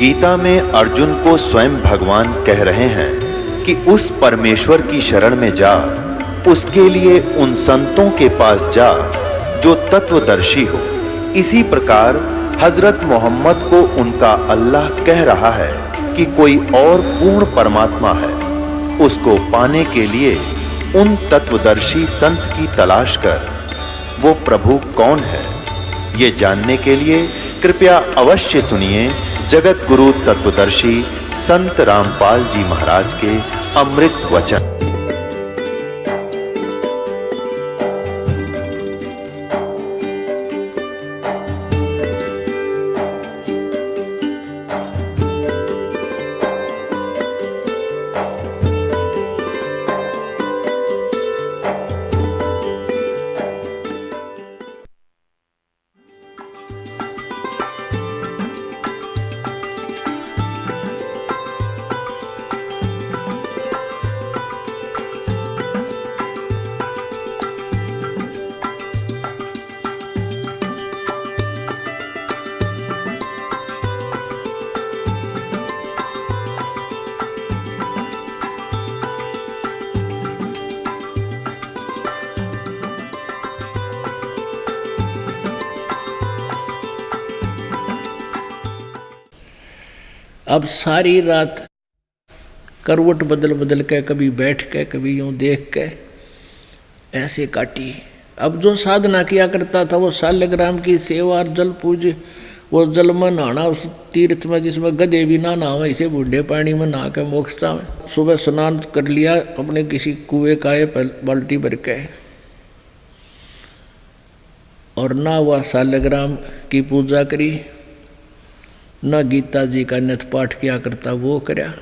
गीता में अर्जुन को स्वयं भगवान कह रहे हैं कि उस परमेश्वर की शरण में जा, उसके लिए उन संतों के पास जा जो तत्वदर्शी हो। इसी प्रकार हजरत मोहम्मद को उनका अल्लाह कह रहा है कि कोई और पूर्ण परमात्मा है, उसको पाने के लिए उन तत्वदर्शी संत की तलाश कर। वो प्रभु कौन है, ये जानने के लिए कृपया अवश्य सुनिए जगत गुरु तत्वदर्शी संत रामपाल जी महाराज के अमृत वचन। अब सारी रात करवट बदल बदल के, कभी बैठ के, कभी यूं देख के ऐसे काटी। अब जो साधना किया करता था वो शालिग्राम की सेवा और जल पूज, वो जल में नहाना उस तीर्थ में जिसमें गधे भी ना नहावे, इसे बूढ़े पानी में नहा के मोक्ष में। सुबह स्नान कर लिया अपने किसी कुएं का बाल्टी भर के, और ना हुआ शालिग्राम की पूजा करी, न गीता जी का नित पाठ किया करता वो करया।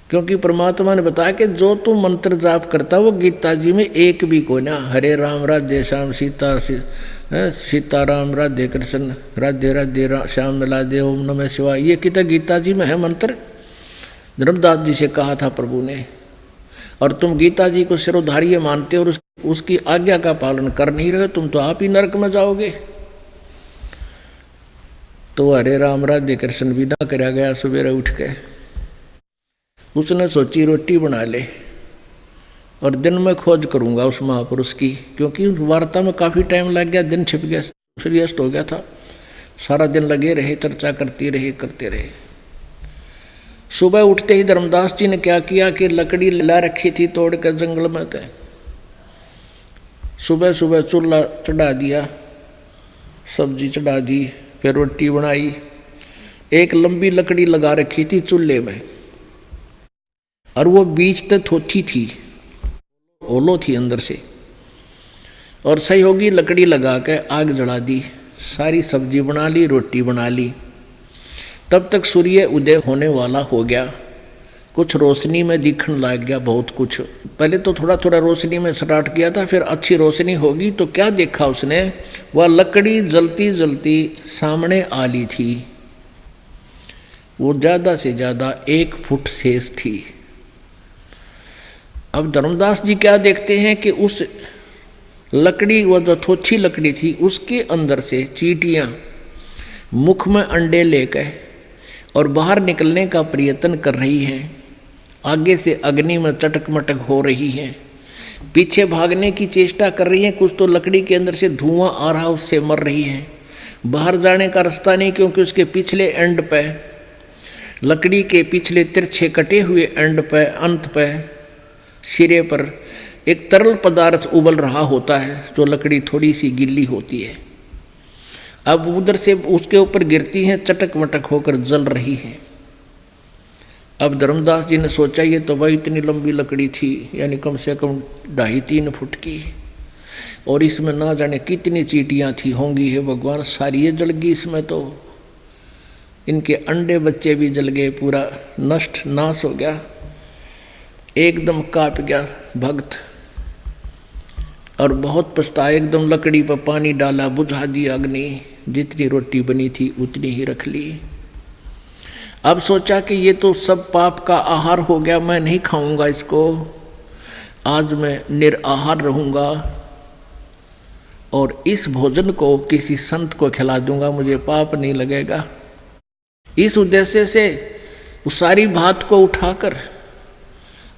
क्योंकि परमात्मा ने बताया कि जो तू मंत्र जाप करता वो गीता जी में एक भी को ना, हरे राम राधे श्याम सीता राम राधे कृष्ण राधे राधे श्याम राधे ओम नमः शिवाय, ये कितना गीता जी में है मंत्र। धर्मदास जी से कहा था प्रभु ने, और तुम गीता जी को सिरोधार्य मानते हो और उसकी आज्ञा का पालन कर नहीं रहे, तुम तो आप ही नरक में जाओगे। तो हरे राम राधे कृष्ण विदा करा गया। सवेरे उठ के उसने सोची रोटी बना ले और दिन में खोज करूंगा उस महापुरुष की, क्योंकि उस वार्ता में काफ़ी टाइम लग गया, दिन छिप गया, सूर्यास्त हो गया था। सारा दिन लगे रहे, चर्चा करते रहे। सुबह उठते ही धर्मदास जी ने क्या किया कि लकड़ी ला रखी थी तोड़ कर जंगल में, थे सुबह सुबह चूल्हा चढ़ा दिया, सब्जी चढ़ा दी, फिर रोटी बनाई। एक लंबी लकड़ी लगा रखी थी चूल्हे में, और वो बीच तक थोथी थी, ओलो थी अंदर से, और सहयोगी लकड़ी लगा के आग जला दी, सारी सब्जी बना ली, रोटी बना ली। तब तक सूर्य उदय होने वाला हो गया, कुछ रोशनी में दिखने लग गया बहुत कुछ। पहले तो थोड़ा थोड़ा रोशनी में स्टार्ट किया था, फिर अच्छी रोशनी होगी तो क्या देखा उसने, वह लकड़ी जलती जलती सामने आ ली थी। वो ज़्यादा से ज़्यादा 1 फुट शेष थी। अब धर्मदास जी क्या देखते हैं कि उस लकड़ी, वह जो थोथी लकड़ी थी, उसके अंदर से चींटियाँ मुख में अंडे लेकर और बाहर निकलने का प्रयत्न कर रही हैं। आगे से अग्नि में चटक मटक हो रही हैं, पीछे भागने की चेष्टा कर रही हैं। कुछ तो लकड़ी के अंदर से धुआं आ रहा, उससे मर रही हैं। बाहर जाने का रास्ता नहीं, क्योंकि उसके पिछले एंड पे, लकड़ी के पिछले तिरछे कटे हुए एंड पे, अंत पे, सिरे पर एक तरल पदार्थ उबल रहा होता है, जो लकड़ी थोड़ी सी गिल्ली होती है। अब उधर से उसके ऊपर गिरती हैं, चटक मटक होकर जल रही हैं। अब धर्मदास जी ने सोचा ये तो भाई इतनी लंबी लकड़ी थी, यानी कम से कम 2.5-3 फुट की, और इसमें ना जाने कितनी चींटियाँ थी होंगी। है भगवान, सारी ये जल गई इसमें, तो इनके अंडे बच्चे भी जल गए, पूरा नष्ट नाश हो गया। एकदम कांप गया भक्त और बहुत पछताया। एकदम लकड़ी पर पानी डाला, बुझा दिया अग्नि, जितनी रोटी बनी थी उतनी ही रख ली। अब सोचा कि ये तो सब पाप का आहार हो गया, मैं नहीं खाऊंगा इसको, आज मैं निराहार रहूंगा और इस भोजन को किसी संत को खिला दूंगा, मुझे पाप नहीं लगेगा। इस उद्देश्य से उस सारी भात को उठाकर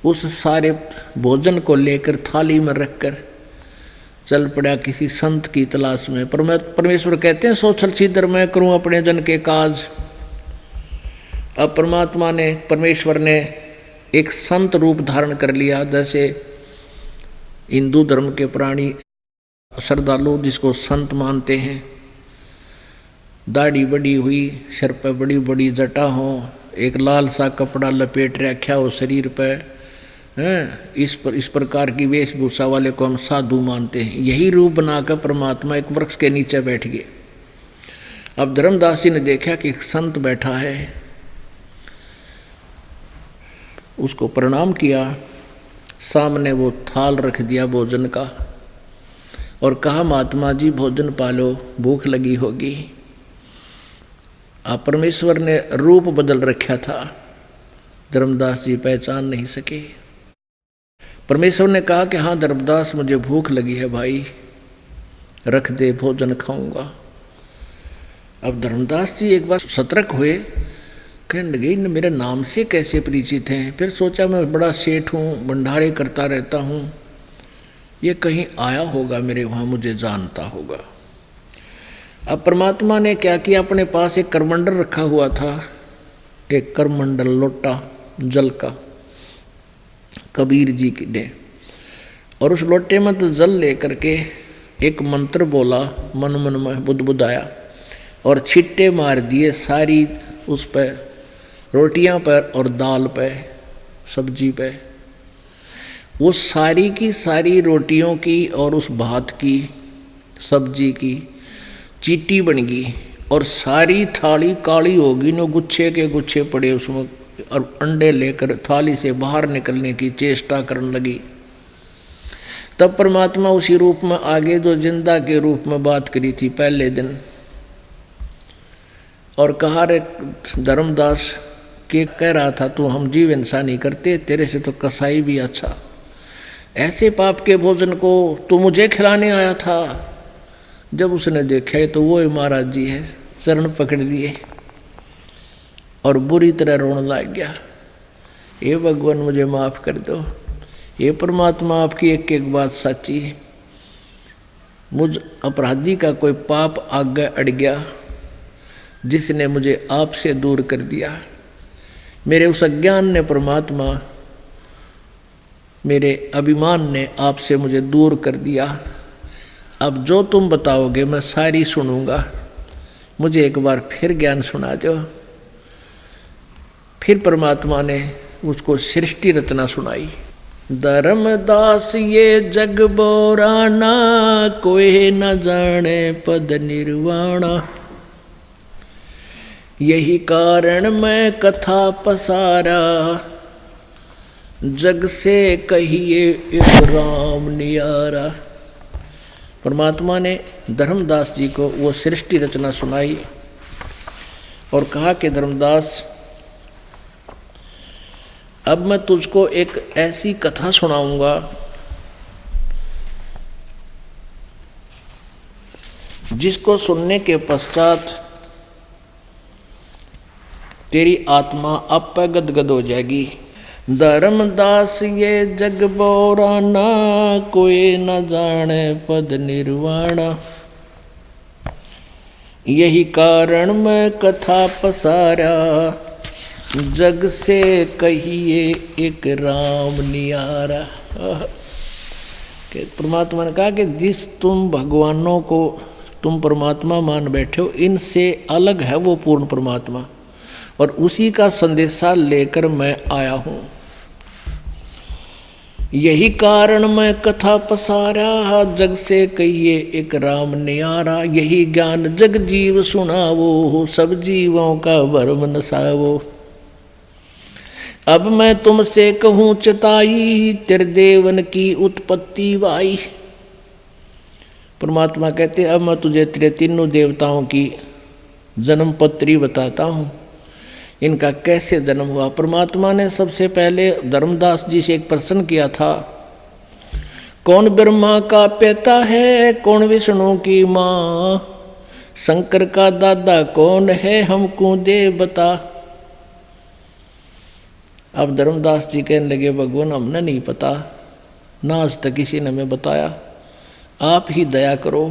उस सारे भोजन को लेकर थाली में रखकर चल पड़ा किसी संत की तलाश में। परमेश्वर कहते हैं सोचल सीधर मैं करूं अपने जन के काज। अब परमेश्वर ने एक संत रूप धारण कर लिया। जैसे हिंदू धर्म के प्राणी श्रद्धालु जिसको संत मानते हैं, दाढ़ी बड़ी हुई, सिर पर बड़ी बड़ी जटा हो, एक लाल सा कपड़ा लपेट रखा हो शरीर पर, इस प्रकार की वेशभूषा वाले को हम साधु मानते हैं। यही रूप बनाकर परमात्मा एक वृक्ष के नीचे बैठ गए। अब धर्मदास जी ने देखा कि एक संत बैठा है, उसको प्रणाम किया, सामने वो थाल रख दिया भोजन का और कहा महात्मा जी भोजन पालो, भूख लगी होगी। अब परमेश्वर ने रूप बदल रखा था, धर्मदास जी पहचान नहीं सके। परमेश्वर ने कहा कि हाँ धर्मदास मुझे भूख लगी है भाई, रख दे भोजन खाऊंगा। अब धर्मदास जी एक बार सतर्क हुए, कहने लगे मेरे नाम से कैसे परिचित हैं। फिर सोचा मैं बड़ा सेठ हूँ, भंडारे करता रहता हूँ, ये कहीं आया होगा मेरे वहाँ, मुझे जानता होगा। अब परमात्मा ने क्या किया, अपने पास एक करमंडल रखा हुआ था, एक करमंडल लोटा जल का, कबीर जी ने, और उस लोटे में तो जल लेकर के एक मंत्र बोला, मन मन में बुदबुदाया और छिट्टे मार दिए सारी उस पर, रोटियां पर और दाल पे, सब्जी पे। वो सारी की सारी रोटियों की और उस भात की सब्जी की चीटी बन गई और सारी थाली काली होगी, नो गुच्छे के गुच्छे पड़े उसमें, और अंडे लेकर थाली से बाहर निकलने की चेष्टा करने लगी। तब परमात्मा उसी रूप में आगे जो जिंदा के रूप में बात करी थी पहले दिन, और कहा रे धर्मदास के कह रहा था तू हम जीव इंसान नहीं करते, तेरे से तो कसाई भी अच्छा, ऐसे पाप के भोजन को तू मुझे खिलाने आया था। जब उसने देखा तो वो ही महाराज जी है, चरण पकड़ लिए और बुरी तरह रोने लग गया। ये भगवान मुझे माफ़ कर दो, ये परमात्मा आपकी एक एक बात सच्ची है, मुझ अपराधी का कोई पाप आगे अड़ गया जिसने मुझे आपसे दूर कर दिया। मेरे उस अज्ञान ने परमात्मा, मेरे अभिमान ने आपसे मुझे दूर कर दिया। अब जो तुम बताओगे मैं सारी सुनूंगा, मुझे एक बार फिर ज्ञान सुना दो। फिर परमात्मा ने उसको सृष्टि रचना सुनाई। धर्मदास ये जग बोराना, कोई न जाने पद निर्वाणा, यही कारण मैं कथा पसारा, जग से कहिए एक राम नियारा। परमात्मा ने धर्मदास जी को वो सृष्टि रचना सुनाई और कहा कि धर्मदास अब मैं तुझको एक ऐसी कथा सुनाऊंगा जिसको सुनने के पश्चात तेरी आत्मा अब पे गदगद हो जाएगी। धर्मदास ये जग बोराना, कोई न जाने पद निर्वाणा, यही कारण मैं कथा पसारा, जग से कहिए एक राम नियारा। परमात्मा ने कहा कि जिस तुम भगवानों को तुम परमात्मा मान बैठे हो, इनसे अलग है वो पूर्ण परमात्मा, और उसी का संदेशा लेकर मैं आया हूँ। यही कारण मैं कथा पसारा, जग से कहिए एक राम नियारा, यही ज्ञान जग जीव सुनावो, सब जीवों का भरम नसावो। अब मैं तुमसे कहूँ चिताई, तेरे देवन की उत्पत्ति वाई। परमात्मा कहते अब मैं तुझे तेरे तीनों देवताओं की जन्म पत्री बताता हूँ, इनका कैसे जन्म हुआ। परमात्मा ने सबसे पहले धर्मदास जी से एक प्रश्न किया था, कौन ब्रह्मा का पिता है, कौन विष्णु की माँ, शंकर का दादा कौन है हमको दे बता। अब धर्मदास जी कहने लगे भगवान हमने नहीं पता, ना आज तक किसी ने हमें बताया, आप ही दया करो,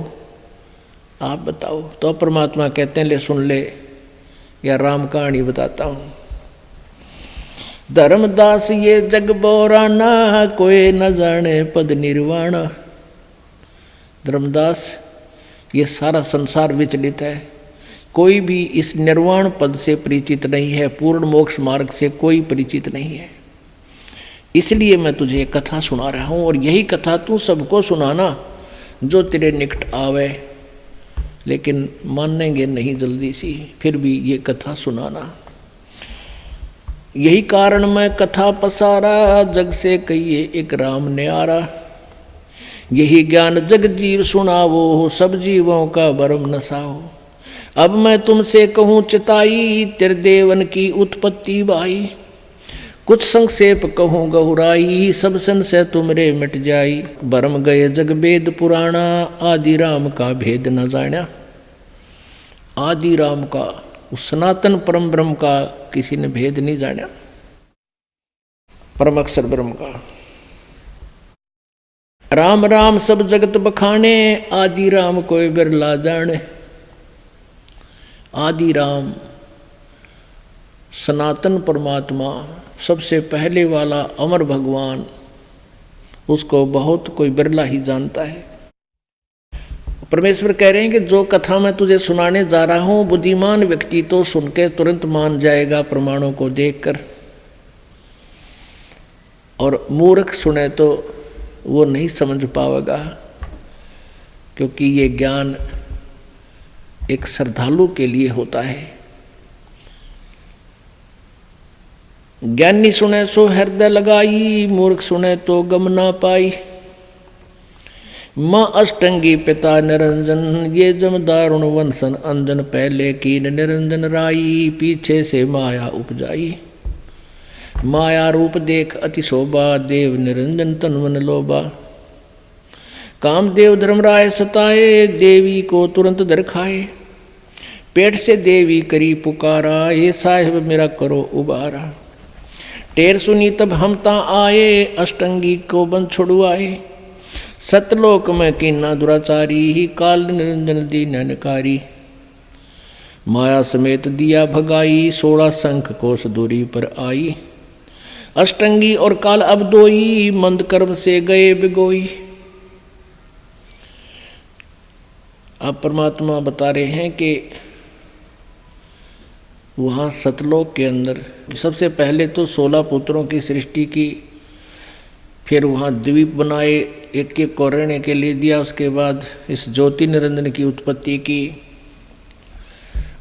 आप बताओ। तो परमात्मा कहते हैं ले सुन ले, या राम कहानी बताता हूँ। धर्मदास ये जग बोराना, कोई न जाने पद निर्वाण। धर्मदास ये सारा संसार विचलित है, कोई भी इस निर्वाण पद से परिचित नहीं है, पूर्ण मोक्ष मार्ग से कोई परिचित नहीं है। इसलिए मैं तुझे कथा सुना रहा हूँ, और यही कथा तू सबको सुनाना जो तेरे निकट आवे, लेकिन मानेंगे नहीं जल्दी सी, फिर भी ये कथा सुनाना। यही कारण मैं कथा पसारा, जग से कहिए एक राम न्यारा। यही ज्ञान जग जीव सुनावो, सब जीवों का भरम नसाओ। अब मैं तुमसे कहूँ चिताई, त्रिदेवन की उत्पत्ति बाई। कुछ संक्षेप कहूँ गहुराई, सब संशय तुमरे मिट जाई। भरम गए जग वेद पुराणा, आदि राम का भेद न जाना। आदि राम का, उस सनातन परम ब्रह्म का किसी ने भेद नहीं जाना, परम अक्षर ब्रह्म का। राम राम सब जगत बखाने, आदि राम कोई बिरला जाने। आदि राम सनातन परमात्मा, सबसे पहले वाला अमर भगवान, उसको बहुत कोई बिरला ही जानता है। परमेश्वर कह रहे हैं कि जो कथा मैं तुझे सुनाने जा रहा हूं, बुद्धिमान व्यक्ति तो सुन के तुरंत मान जाएगा प्रमाणों को देखकर, और मूर्ख सुने तो वो नहीं समझ पाएगा, क्योंकि ये ज्ञान एक श्रद्धालु के लिए होता है। ज्ञानी सुने सो हृदय लगाई, मूर्ख सुने तो गम ना पाई। माँ अष्टंगी पिता निरंजन, ये जमदारुण वंशन अंजन। पहले कीन निरंजन राई, पीछे से माया उपजाई। माया रूप देख अति शोभा, देव निरंजन तन मन लोभा। कामदेव धर्मराय सताए, देवी को तुरंत दर खाए। पेट से देवी करी पुकारा, ये साहिब मेरा करो उबारा। टेर सुनी तब हम ता आए, अष्टंगी को बंद छुड़वाए। सतलोक में कीना दुराचारी, ही काल निरंजन दीनकारी। माया समेत दिया भगाई, 16 शंख कोस दूरी पर आई। अष्टंगी और काल अब दोई, मंद कर्म से गए बिगोई। अब परमात्मा बता रहे हैं कि वहाँ सतलोक के अंदर सबसे पहले तो 16 पुत्रों की सृष्टि की, फिर वहाँ द्वीप बनाए, एक एक को रहने के लिए दिया। उसके बाद इस ज्योति निरंजन की उत्पत्ति की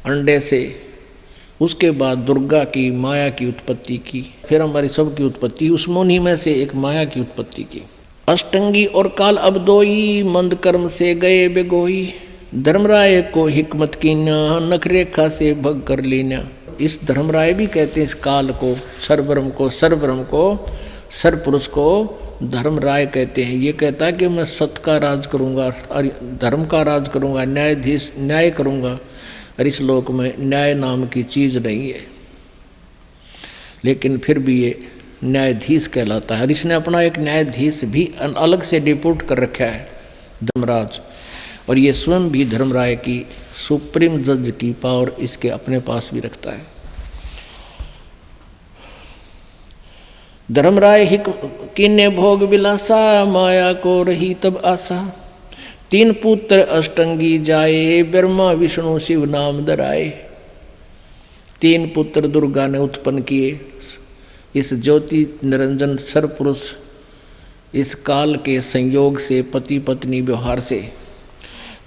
अंडे से, उसके बाद दुर्गा की, माया की उत्पत्ति की, फिर हमारी सब की उत्पत्ति उस मुनि में से एक माया की उत्पत्ति की। अष्टंगी और काल अब दोई, मंद कर्म से गए बेगोई। धर्मराय को हिकमत कीना, नखरेखा से भग कर लेना। इस धर्मराय भी कहते हैं इस काल को, सरब्रह्म को, सरब्रह्म को, सरपुरुष को धर्मराय कहते हैं। ये कहता है कि मैं सत्य का राज करूँगा और धर्म का राज करूँगा, न्यायाधीश, न्याय करूँगा। और इस लोक में न्याय नाम की चीज़ नहीं है, लेकिन फिर भी ये न्यायाधीश कहलाता है। और इसने अपना एक न्यायाधीश भी अलग से डिप्यूट कर रखा है, धर्मराज। और ये स्वयं भी धर्मराय की सुप्रीम जज की पावर इसके अपने पास भी रखता है। धर्मराय हिक किन्ने भोग विलासा, माया को रही तब आशा। 3 पुत्र अष्टंगी जाए, ब्रह्मा विष्णु शिव नाम धराए। 3 पुत्र दुर्गा ने उत्पन्न किए इस ज्योति निरंजन सरपुरुष, इस काल के संयोग से, पति पत्नी व्यवहार से।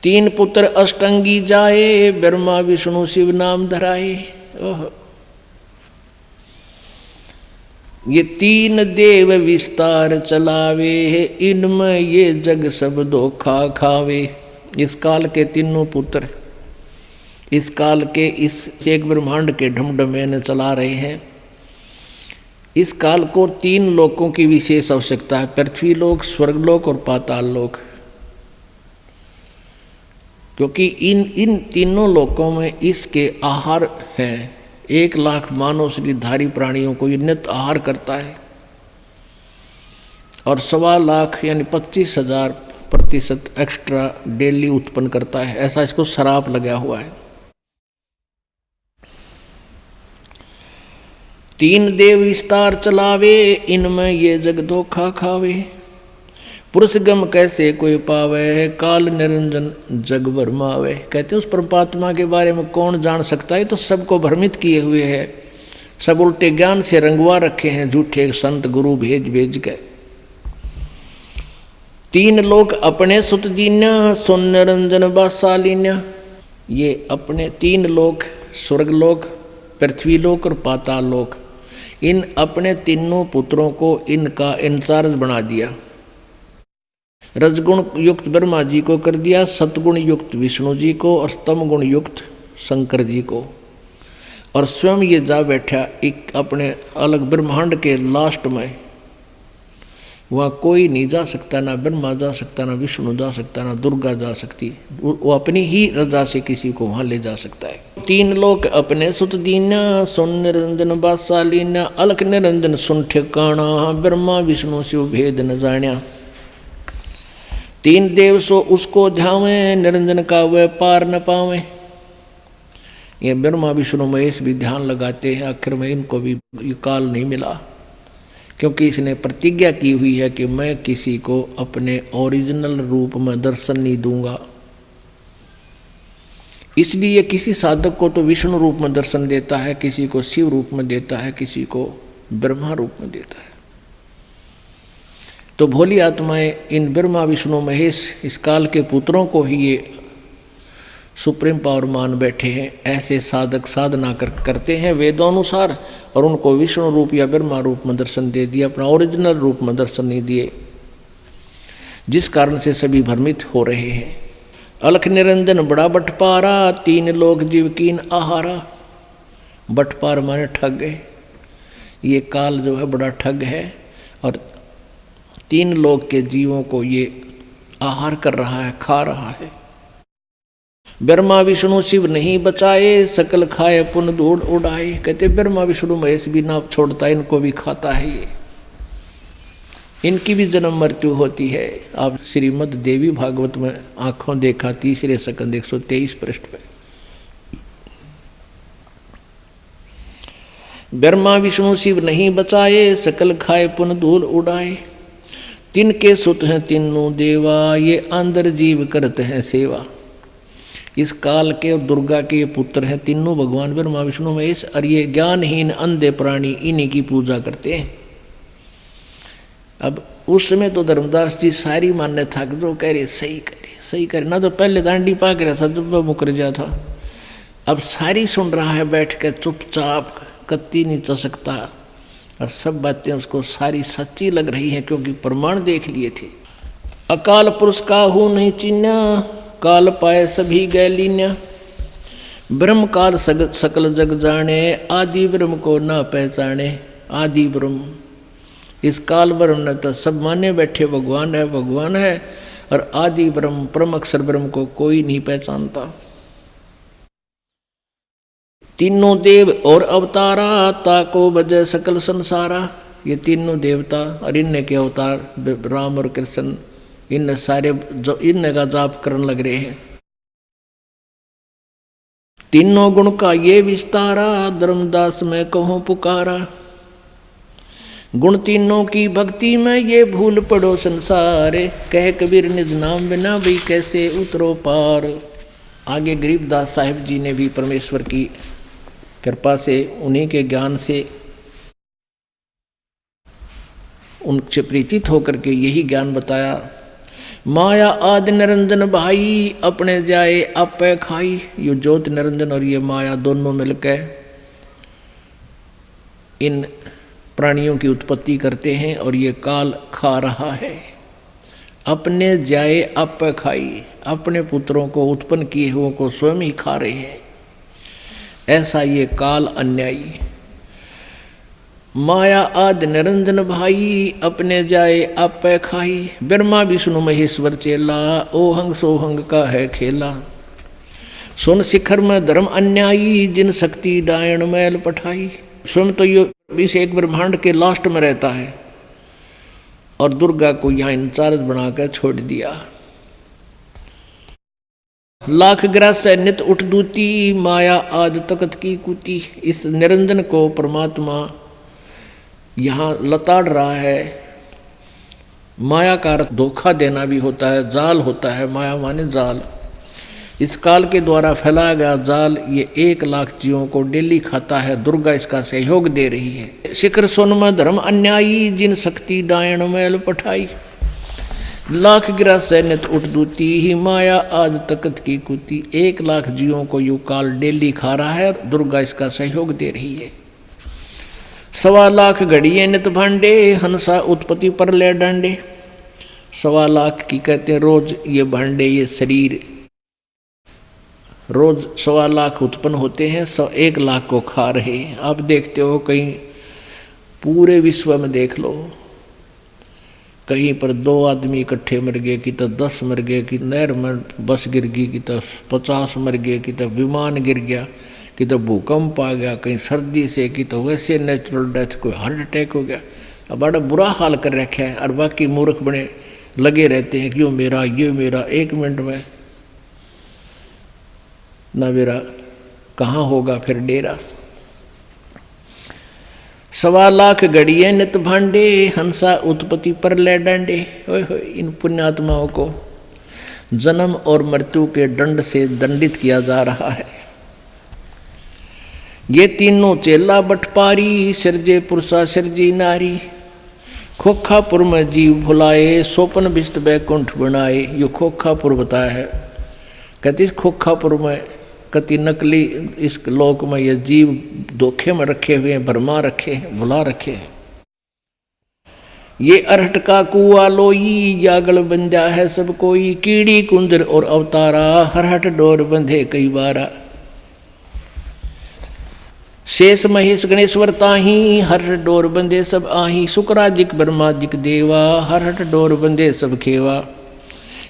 3 पुत्र अष्टंगी जाए, ब्रह्मा विष्णु शिव नाम धराए। ओह, ये 3 देव विस्तार चलावे, इनमें ये जग सब धोखा खावे। इस काल के तीनों पुत्र इस काल के इस एक ब्रह्मांड के ढमढमें चला रहे हैं। इस काल को 3 लोकों की विशेष आवश्यकता है, पृथ्वी लोक, स्वर्गलोक और पाताल लोक। क्योंकि इन तीनों लोकों में इसके आहार हैं। 1 लाख मानव शरीरधारी प्राणियों को ये नित्य आहार करता है और 1.25 लाख यानी 25,000% एक्स्ट्रा डेली उत्पन्न करता है। ऐसा इसको श्राप लगा हुआ है। 3 देव विस्तार चलावे, इनमें ये जग धोखा खावे। पुरुष गम कैसे कोई पावे है, काल निरंजन जग भरमावे। कहते उस परमात्मा के बारे में कौन जान सकता है, तो सबको भ्रमित किए हुए है। सब उल्टे ज्ञान से रंगवा रखे हैं, झूठे संत गुरु भेज भेज के। 3 लोक अपने सुत दीन्या, सुन निरंजन बासालीन्या। ये अपने 3 लोक, स्वर्गलोक, पृथ्वीलोक और पाताल लोक, इन अपने तीनों पुत्रों को इनका इंचार्ज बना दिया। रजगुण युक्त ब्रह्मा जी को कर दिया, सतगुण युक्त विष्णु जी को और स्तम गुण युक्त शंकर जी को। और स्वयं ये जा बैठा एक अपने अलग ब्रह्मांड के लास्ट में। वहाँ कोई नहीं जा सकता, ना ब्रह्मा जा सकता, ना विष्णु जा सकता, ना दुर्गा जा सकती। वो अपनी ही रजा से किसी को वहाँ ले जा सकता है। 3 लोक अपने सुत दीना, सुन निरंजन बासालीना। अलख निरंजन सुन ठिकाना, ब्रह्मा विष्णु शिव भेद न जाण्या। 3 देव सो उसको ध्यावे, निरंजन का वह पार न पावे। ये ब्रह्मा विष्णु महेश भी ध्यान लगाते हैं, आखिर में इनको भी ये काल नहीं मिला, क्योंकि इसने प्रतिज्ञा की हुई है कि मैं किसी को अपने ओरिजिनल रूप में दर्शन नहीं दूंगा। इसलिए किसी साधक को तो विष्णु रूप में दर्शन देता है, किसी को शिव रूप में देता है, किसी को ब्रह्मा रूप में देता है। तो भोली आत्माएं इन ब्रह्मा विष्णु महेश इस काल के पुत्रों को ही ये सुप्रीम पावर मान बैठे हैं। ऐसे साधक साधना करते हैं वेदानुसार, और उनको विष्णु रूप या ब्रह्मा रूप में दर्शन दे दिया, अपना ओरिजिनल रूप में दर्शन नहीं दिए, जिस कारण से सभी भ्रमित हो रहे हैं। अलख निरंजन बड़ा बटपारा, 3 लोक जीव कीन आहारा। बटपार माने ठग है। ये काल जो है बड़ा ठग है और 3 लोक के जीवों को ये आहार कर रहा है, खा रहा है। ब्रह्मा विष्णु शिव नहीं बचाए, सकल खाए पुन धूड़ उड़ाए। कहते ब्रह्मा विष्णु महेश भी ना छोड़ता, इनको भी खाता है ये, इनकी भी जन्म मृत्यु होती है। आप श्रीमद् देवी भागवत में आंखों देखा 3 स्कंद 123 पृष्ठ पे। ब्रह्मा विष्णु शिव नहीं बचाए, सकल खाए पुन धूल उड़ाए। तिनके सुत हैं तीनों देवा, ये अंदर जीव करते हैं सेवा। इस काल के और दुर्गा के ये पुत्र हैं तीनों भगवान ब्रह्मा विष्णु महेश, और ये ज्ञानहीन अंधे प्राणी इन्हीं की पूजा करते हैं। अब उस समय तो धर्मदास जी सारी मान्यता जो कह रहे सही करे ना, तो पहले दांडी पा के रहा था जब वह मुकर जा था। अब सारी सुन रहा है बैठ कर चुपचाप, कत्ती नहीं चसकता, और सब बातें उसको सारी सच्ची लग रही हैं, क्योंकि प्रमाण देख लिए थे। अकाल पुरुष का हूँ नहीं चिन्ह, काल पाए सभी गैलीन्य। ब्रह्म काल सकल जग जाने, आदि ब्रह्म को ना पहचाने। आदि ब्रह्म, इस काल ब्रह्म ने तो सब माने बैठे भगवान है, और आदि ब्रह्म परम अक्षर ब्रह्म को कोई नहीं पहचानता। तीनों देव और अवतारा, ताको बजे सकल संसारा। ये तीनों देवता और इनने के अवतार राम और कृष्ण, इन सारे इन का जाप करने लग रहे हैं। तीनों गुण का ये विस्तारा, धर्मदास में कहूँ पुकारा। गुण तीनों की भक्ति में ये भूल पड़ो संसारे, कह कबीर निज नाम बिना भी कैसे उतरो पार। आगे गरीबदास साहिब जी ने भी परमेश्वर की कृपा से, उन्हीं के ज्ञान से, उनसे प्रीतित होकर के यही ज्ञान बताया। माया आदि निरंजन भाई, अपने जाए आपे खाई। ये ज्योत निरंजन और ये माया दोनों मिलकर इन प्राणियों की उत्पत्ति करते हैं, और ये काल खा रहा है। अपने जाए आपे खाई, अपने पुत्रों को उत्पन्न किए हुए को स्वयं ही खा रहे हैं। ऐसा ये काल अन्यायी। माया आदि निरंजन भाई, अपने जाए आपे खाई। ब्रह्मा विष्णु महेश्वर चेला, ओहंग सोहंग का है खेला। सुन शिखर में धर्म अन्यायी, जिन शक्ति डायण मैल पठाई। स्वयं तो ये इस एक ब्रह्मांड के लास्ट में रहता है और दुर्गा को यहाँ इंचार्ज बनाकर छोड़ दिया। लाख ग्रास से नित उठ दूती, माया आज तकत की कुती। इस निरंजन को परमात्मा यहाँ लताड़ रहा है। माया का अर्थ धोखा देना भी होता है, जाल होता है। माया माने जाल। इस काल के द्वारा फैलाया गया जाल ये 1 लाख जीवों को डेली खाता है। दुर्गा इसका सहयोग दे रही है। शिखर सोन में धर्म अन्यायी, जिन शक्ति डायण मैल पठाई। लाख गिरा सैनित उठ दूती, ही माया आज तकत की कुती। 1 लाख जीवों को यू काल डेली खा रहा है। दुर्गा इसका सहयोग दे रही है। 1.25 लाख घड़िए नित भांडे, हंसा उत्पत्ति पर ले डांडे। 1.25 लाख की कहते हैं रोज ये भांडे, ये शरीर रोज 1.25 लाख उत्पन्न होते हैं। 1 लाख को खा रहे। आप देखते हो कहीं पूरे विश्व में देख लो, कहीं पर 2 आदमी इकट्ठे मर गए, कि तो 10 मर गए, कि नहर में बस गिर गई, कि तो 50 मर गए, कि तो विमान गिर गया, कि तो भूकंप आ गया, कहीं सर्दी से, कि तो वैसे नेचुरल डेथ, कोई हार्ट अटैक हो गया। अब बड़ा बुरा हाल कर रखा है। और बाकी मूर्ख बने लगे रहते हैं, क्यों मेरा ये मेरा। 1 मिनट में ना मेरा कहाँ होगा फिर डेरा। 1.25 लाख घड़िए नित भांडे, हंसा उत्पत्ति पर ले डांडे। इन पुण्यात्माओं को जन्म और मृत्यु के दंड से दंडित किया जा रहा है। ये तीनों चेला बटपारी, सिरजे पुरुषा सिरजी नारी। खोखापुर में जीव भुलाए, सोपन बिस्त बैकुंठ बनाए। यो खोखापुर बताया है। कहते खोखापुर में कति नकली इस लोक में ये जीव धोखे में रखे हुए हैं, भरमा रखे हैं, भुला रखे हैं। ये अरहट का कुआ लोई, यागल बंजा है सब कोई। कीड़ी कुंजर और अवतारा, हरहट डोर बंधे कई बारा। शेष महेश गणेश्वर ताही, हरहट डोर बंधे सब आही। शुक्राजिक ब्रह्माजिक देवा, हरहट डोर बंधे सब खेवा।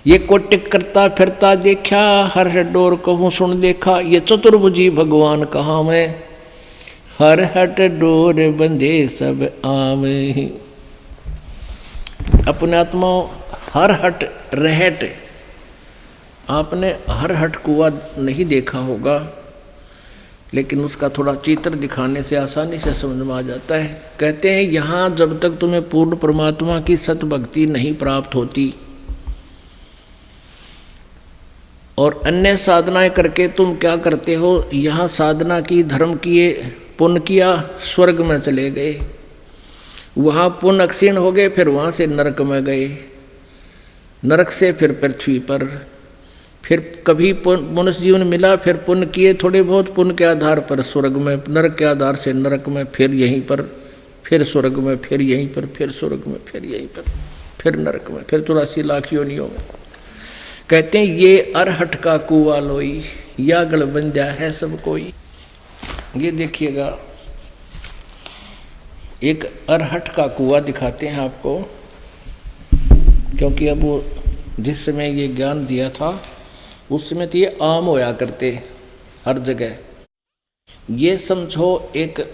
ये कोटिक करता फिरता देखा, हर डोर कहूँ सुन देखा। ये चतुर्भुजी भगवान कहाँ मैं, हर हट डोर बंधे सब आवे। अपने आत्माओं हर हट रहट। आपने हर हट कुआ नहीं देखा होगा, लेकिन उसका थोड़ा चित्र दिखाने से आसानी से समझ में आ जाता है। कहते हैं यहाँ जब तक तुम्हें पूर्ण परमात्मा की सत भक्ति नहीं प्राप्त होती और अन्य साधनाएं करके तुम क्या करते हो, यहाँ साधना की, धर्म किए, पुण्य किया, स्वर्ग में चले गए। वहाँ पुण्य क्षीण हो गए, फिर वहाँ से नरक में गए, नरक से फिर पृथ्वी पर, फिर कभी मनुष्य जीवन मिला, फिर पुण्य किए थोड़े बहुत, पुण्य के आधार पर स्वर्ग में, नरक के आधार से नरक में, फिर यहीं पर, फिर स्वर्ग में, फिर यहीं पर, फिर स्वर्ग में, फिर यहीं पर, फिर नरक में, फिर 84 लाख योनियों में। कहते हैं ये अरहट का कुआ लोई, या गल बंजा है सब कोई। ये देखिएगा एक अरहट का कुआ दिखाते हैं आपको, क्योंकि अब वो जिस समय ये ज्ञान दिया था उस समय तो ये आम होया करते हर जगह। ये समझो एक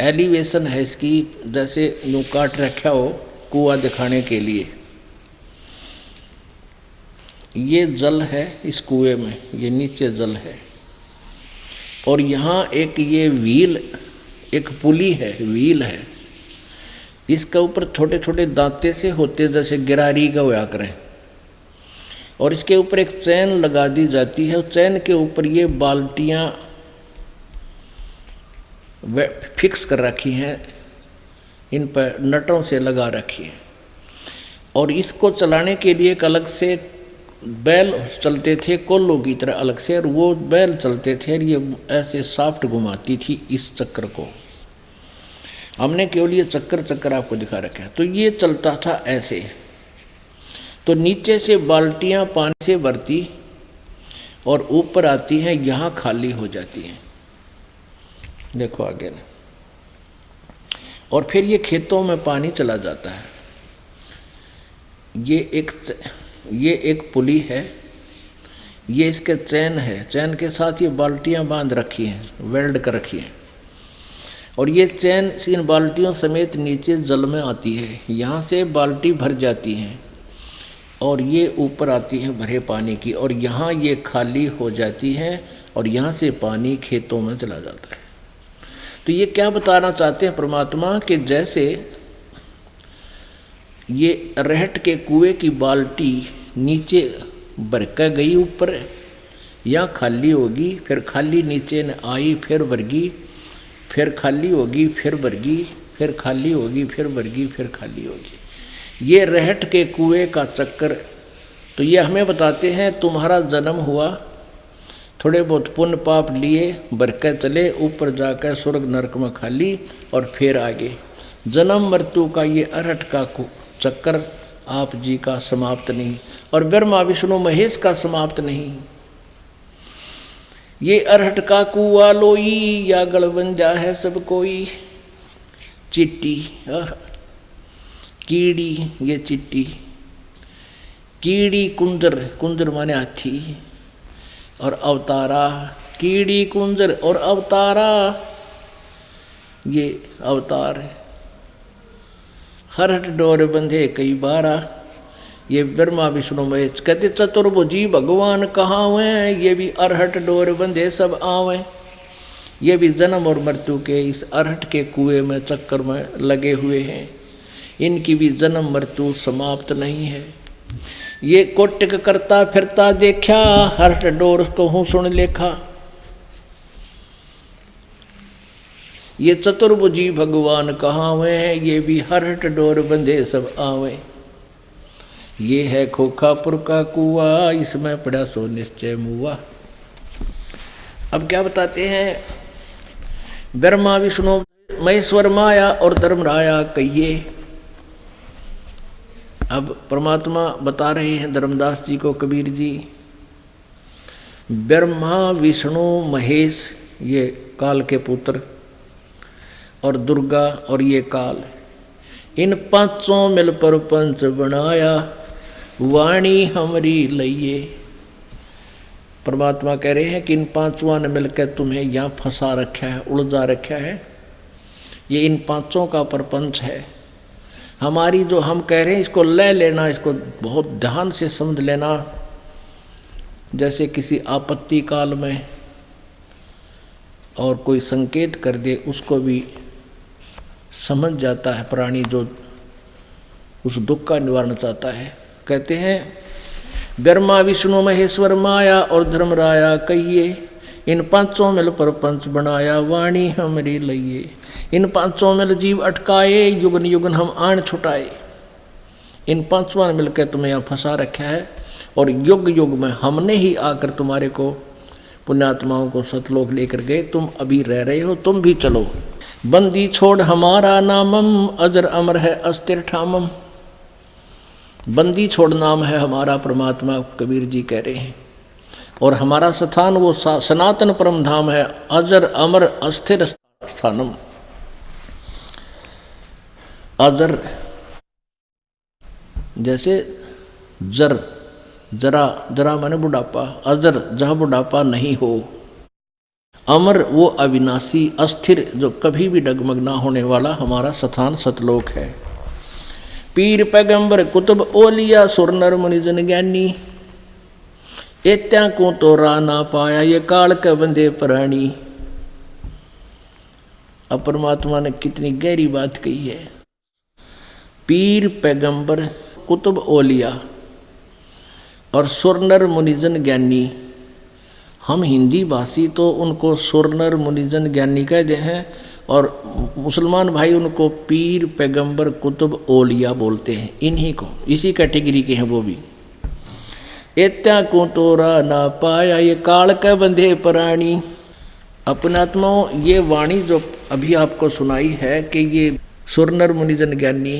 एलिवेशन है इसकी, जैसे यूँ काट रखा हो कुआ दिखाने के लिए। ये जल है इस कुएं में, ये नीचे जल है, और यहाँ एक ये व्हील, एक पुली है, व्हील है। इसके ऊपर छोटे छोटे दांते से होते जैसे गिरारी का होया करें, और इसके ऊपर एक चैन लगा दी जाती है। चैन के ऊपर ये बाल्टियाँ फिक्स कर रखी हैं, इन पर नटों से लगा रखी हैं। और इसको चलाने के लिए एक अलग से बैल चलते थे, कोल्लों की तरह अलग से, और वो बैल चलते थे और ये ऐसे साफ्ट घुमाती थी इस चक्कर को। हमने केवल ये चक्कर आपको दिखा रखा है। तो ये चलता था ऐसे, तो नीचे से बाल्टियाँ पानी से भरती और ऊपर आती हैं, यहाँ खाली हो जाती हैं। देखो आगे ना, और फिर ये खेतों में पानी चला जाता है। ये एक पुली है, ये इसके चैन है, चैन के साथ ये बाल्टियां बांध रखी हैं, वेल्ड कर रखी हैं, और ये चैन इन बाल्टियों समेत नीचे जल में आती है। यहाँ से बाल्टी भर जाती है और ये ऊपर आती है भरे पानी की, और यहाँ ये खाली हो जाती है और यहाँ से पानी खेतों में चला जाता है। तो ये क्या बताना चाहते हैं परमात्मा कि जैसे ये रहट के कुएं की बाल्टी नीचे भर कर गई ऊपर, या खाली होगी, फिर खाली नीचे न आई, फिर भरगी, फिर खाली होगी, फिर भरगी, फिर खाली होगी, फिर भरगी, फिर खाली होगी। ये रहट के कुएं का चक्कर। तो ये हमें बताते हैं तुम्हारा जन्म हुआ, थोड़े बहुत पुण्य पाप लिए, भरकर चले, ऊपर जाकर स्वर्ग नरक में खाली, और फिर आगे जन्म मृत्यु का ये अरहट का चक्कर आप जी का समाप्त नहीं, और ब्रह्मा विष्णु महेश का समाप्त नहीं। ये अरहट का कुआ लोई, या गलबंजा है सब कोई। चिट्टी कीड़ी, ये चिट्टी कीड़ी, कुंजर, कुंजर माने हाथी, और अवतारा, कीड़ी कुंजर और अवतारा, ये अवतार है। हरहट डोर बंधे कई बारा, ये ब्रह्मा विष्णु महेश। कहते चतुर्भुजी भगवान कहाँ हुए हैं, ये भी अरहट डोर बंधे सब आवे। ये भी जन्म और मृत्यु के इस अरहट के कुएं में चक्कर में लगे हुए हैं, इनकी भी जन्म मृत्यु समाप्त नहीं है। ये कोटिक करता फिरता देखा, हरहट डोर को हूँ सुन लेखा। ये चतुर्भुजी भगवान कहाँ हुए हैं, ये भी हरहट डोर बंधे सब आवे। ये है खोखापुर का कुआ, इसमें पड़ा सो निश्चय मुआ। अब क्या बताते हैं, ब्रह्मा विष्णु महेश्वर माया और धर्मराया कहिए। अब परमात्मा बता रहे हैं धर्मदास जी को, कबीर जी, ब्रह्मा विष्णु महेश ये काल के पुत्र, और दुर्गा और ये काल, इन पांचों मिल पर पंच बनाया, वाणी हमरी लइए। परमात्मा कह रहे हैं कि इन पांचों ने मिलकर तुम्हें यहाँ फंसा रखा है, उलझा रखा है। ये इन पांचों का परपंच है। हमारी जो हम कह रहे हैं इसको ले लेना, इसको बहुत ध्यान से समझ लेना। जैसे किसी आपत्ति काल में और कोई संकेत कर दे, उसको भी समझ जाता है प्राणी जो उस दुख का निवारण चाहता है। कहते हैं ब्रह्मा विष्णु महेश्वर माया और धर्मराया कहिए, इन पांचों मिल पर पंच बनाया, वाणी हमरी लइए। इन पांचों मिल जीव अटकाए, युगन युगन हम आन छुटाए। इन पांचों ने मिलकर तुम्हें यहाँ फंसा रखा है, और युग युग में हमने ही आकर तुम्हारे को पुण्यात्माओं को सतलोक लेकर गए। तुम अभी रह रहे हो, तुम भी चलो। बंदी छोड़ हमारा नामम, अजर अमर है अस्थिर ठामम। बंदी छोड़ नाम है हमारा, परमात्मा कबीर जी कह रहे हैं। और हमारा स्थान वो सनातन परम धाम है, अजर अमर अस्थिर स्थानम। अजर जैसे जर, जरा, जरा माने बुढ़ापा, अजर जहाँ बुढ़ापा नहीं हो। अमर वो अविनाशी, अस्थिर जो कभी भी डगमग ना होने वाला हमारा स्थान सतलोक है। पीर पैगंबर कुतुब ओलिया, सुर नर मुनि जन ज्ञानी। एत्या को तो रा ना पाया, ये काल के बंदे प्राणी। अब परमात्मा ने कितनी गहरी बात कही है। पीर पैगंबर कुतुब ओलिया और सुरनर मुनिजन ज्ञानी। हम हिंदी भाषी तो उनको सुरनर मुनिजन ज्ञानी कहते हैं, और मुसलमान भाई उनको पीर पैगंबर कुतुब ओलिया बोलते हैं। इन्हीं को, इसी कैटेगरी के हैं वो भी। एत्या को तोरा ना पाया, ये काल के बंधे प्राणी। अपने आत्माओं, ये वाणी जो अभी आपको सुनाई है कि ये सुरनर मुनिजन ज्ञानी,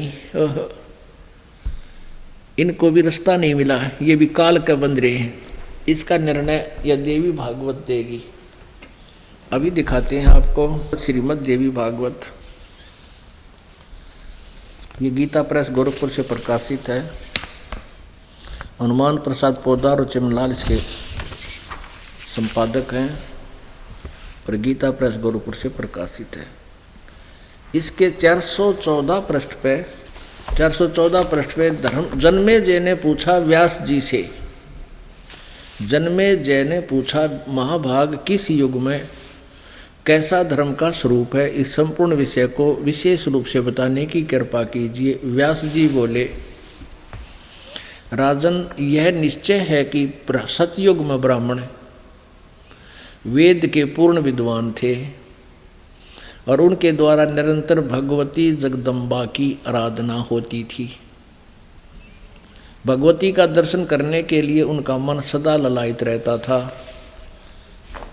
इनको भी रास्ता नहीं मिला, ये भी काल के बंध रहे हैं। इसका निर्णय यह देवी भागवत देगी। अभी दिखाते हैं आपको श्रीमद् देवी भागवत। ये गीता प्रेस गोरखपुर से प्रकाशित है। हनुमान प्रसाद पोदार और चिमनलाल इसके संपादक हैं और गीता प्रेस गोरखपुर से प्रकाशित है। इसके 414 पृष्ठ पे जन्मेजय ने पूछा व्यास जी से, जन्मेजय ने पूछा महाभाग किस युग में कैसा धर्म का स्वरूप है, इस संपूर्ण विषय को विशेष रूप से बताने की कृपा कीजिए। व्यास जी बोले, राजन, यह निश्चय है कि सतयुग में ब्राह्मण वेद के पूर्ण विद्वान थे और उनके द्वारा निरंतर भगवती जगदम्बा की आराधना होती थी। भगवती का दर्शन करने के लिए उनका मन सदा ललायित रहता था।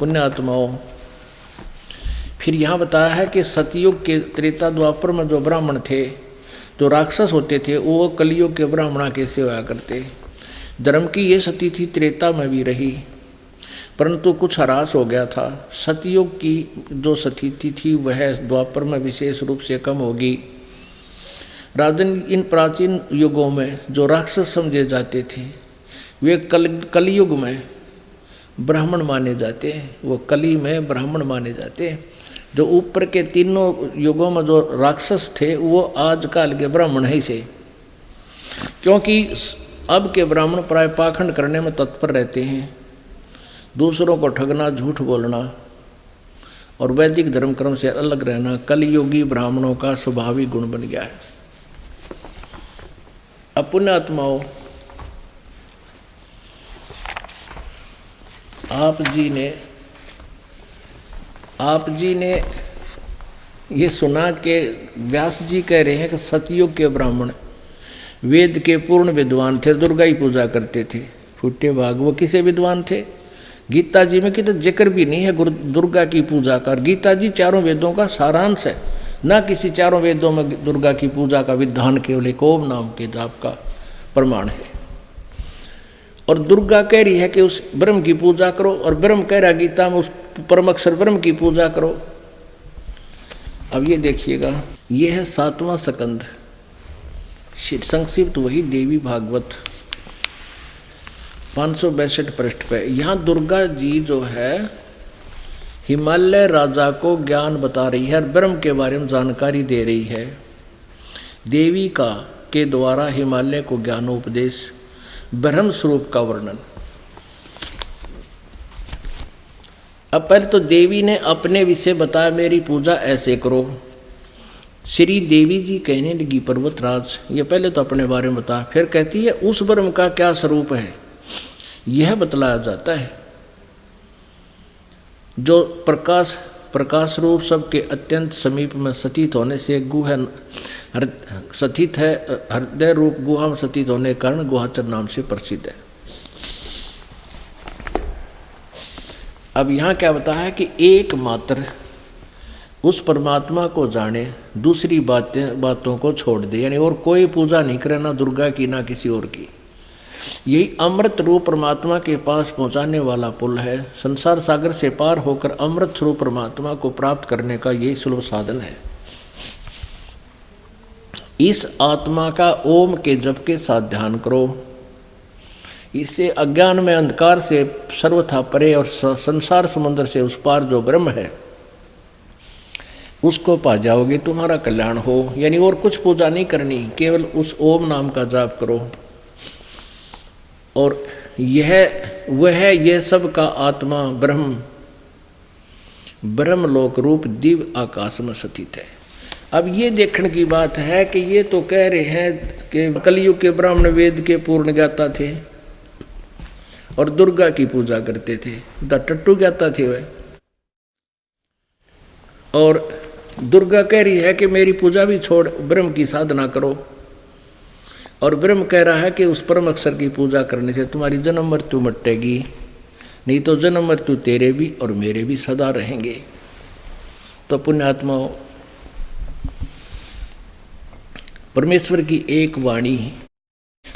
पुण्यात्माओं, फिर यहाँ बताया है कि सतयुग के त्रेता द्वापर में जो ब्राह्मण थे, जो राक्षस होते थे, वो कलयुग के ब्राह्मणा कैसे होया करते। धर्म की ये सती थी त्रेता में भी रही, परंतु कुछ ह्रास हो गया था। सतयुग की जो सती थी वह द्वापर में विशेष रूप से कम होगी। राजन, इन प्राचीन युगों में जो राक्षस समझे जाते थे वे कलयुग में ब्राह्मण माने जाते हैं। वो कली में ब्राह्मण माने जाते हैं। जो ऊपर के तीनों युगों में जो राक्षस थे वो आजकल के ब्राह्मण ही से, क्योंकि अब के ब्राह्मण प्राय पाखंड करने में तत्पर रहते हैं, दूसरों को ठगना, झूठ बोलना और वैदिक धर्म क्रम से अलग रहना कलियुगी ब्राह्मणों का स्वाभाविक गुण बन गया है। अब पुण्यात्माओं, आप जी ने ये सुना कि व्यास जी कह रहे हैं कि सतयुग के ब्राह्मण वेद के पूर्ण विद्वान थे, दुर्गा की पूजा करते थे। फूटे भाग, वो किसे विद्वान थे? गीता जी में कितना जिक्र भी नहीं है दुर्गा की पूजा का। गीता जी चारों वेदों का सारांश है, ना किसी चारों वेदों में दुर्गा की पूजा का विधान केवल एक ओम नाम के जाप का प्रमाण है। और दुर्गा कह रही है कि उस ब्रह्म की पूजा करो, और ब्रह्म कह रहा गीता में उस परम अक्षर ब्रह्म की पूजा करो। अब ये देखिएगा, ये है 7वां स्कंद, संक्षिप्त वही देवी भागवत 562 पृष्ठ पे। यहाँ दुर्गा जी जो है हिमालय राजा को ज्ञान बता रही है और ब्रह्म के बारे में जानकारी दे रही है। देवी का के द्वारा हिमालय को ज्ञानोपदेश, ब्रह्म स्वरूप का वर्णन। अब पहले तो देवी ने अपने विषय बताया, मेरी पूजा ऐसे करो। श्री देवी जी कहने लगी, पर्वतराज, ये पहले तो अपने बारे में बता, फिर कहती है उस ब्रह्म का क्या स्वरूप है यह बतलाया जाता है, जो प्रकाश रूप सबके अत्यंत समीप में सतीत होने से गुहा सतीत है, हृदय रूप गुहा में सतीत होने के कारण गुहाचर नाम से प्रसिद्ध है। अब यहाँ क्या बताया है कि एकमात्र उस परमात्मा को जाने, दूसरी बातों को छोड़ दे, यानी और कोई पूजा नहीं करे, ना दुर्गा की ना किसी और की। यही अमृत रूप परमात्मा के पास पहुंचाने वाला पुल है। संसार सागर से पार होकर अमृत स्वरूप परमात्मा को प्राप्त करने का यही सुलभ साधन है। इस आत्मा का ओम के जप के साथ ध्यान करो। इससे अज्ञान में अंधकार से सर्वथा परे और संसार समुद्र से उस पार जो ब्रह्म है उसको पा जाओगे, तुम्हारा कल्याण हो। यानी और कुछ पूजा नहीं करनी, केवल उस ओम नाम का जाप करो। और यह सब का आत्मा ब्रह्मलोक रूप दिव्य आकाश में स्थित है। अब ये देखने की बात है कि ये तो कह रहे हैं कि कलयुग के ब्राह्मण वेद के पूर्ण ज्ञाता थे और दुर्गा की पूजा करते थे, टट्टू ज्ञाता थे वह। और दुर्गा कह रही है कि मेरी पूजा भी छोड़, ब्रह्म की साधना करो। और ब्रह्म कह रहा है कि उस परम अक्षर की पूजा करने से तुम्हारी जन्म मृत्यु मिटेगी, नहीं तो जन्म मृत्यु तेरे भी और मेरे भी सदा रहेंगे। तो पुण्यात्माओं, परमेश्वर की एक वाणी,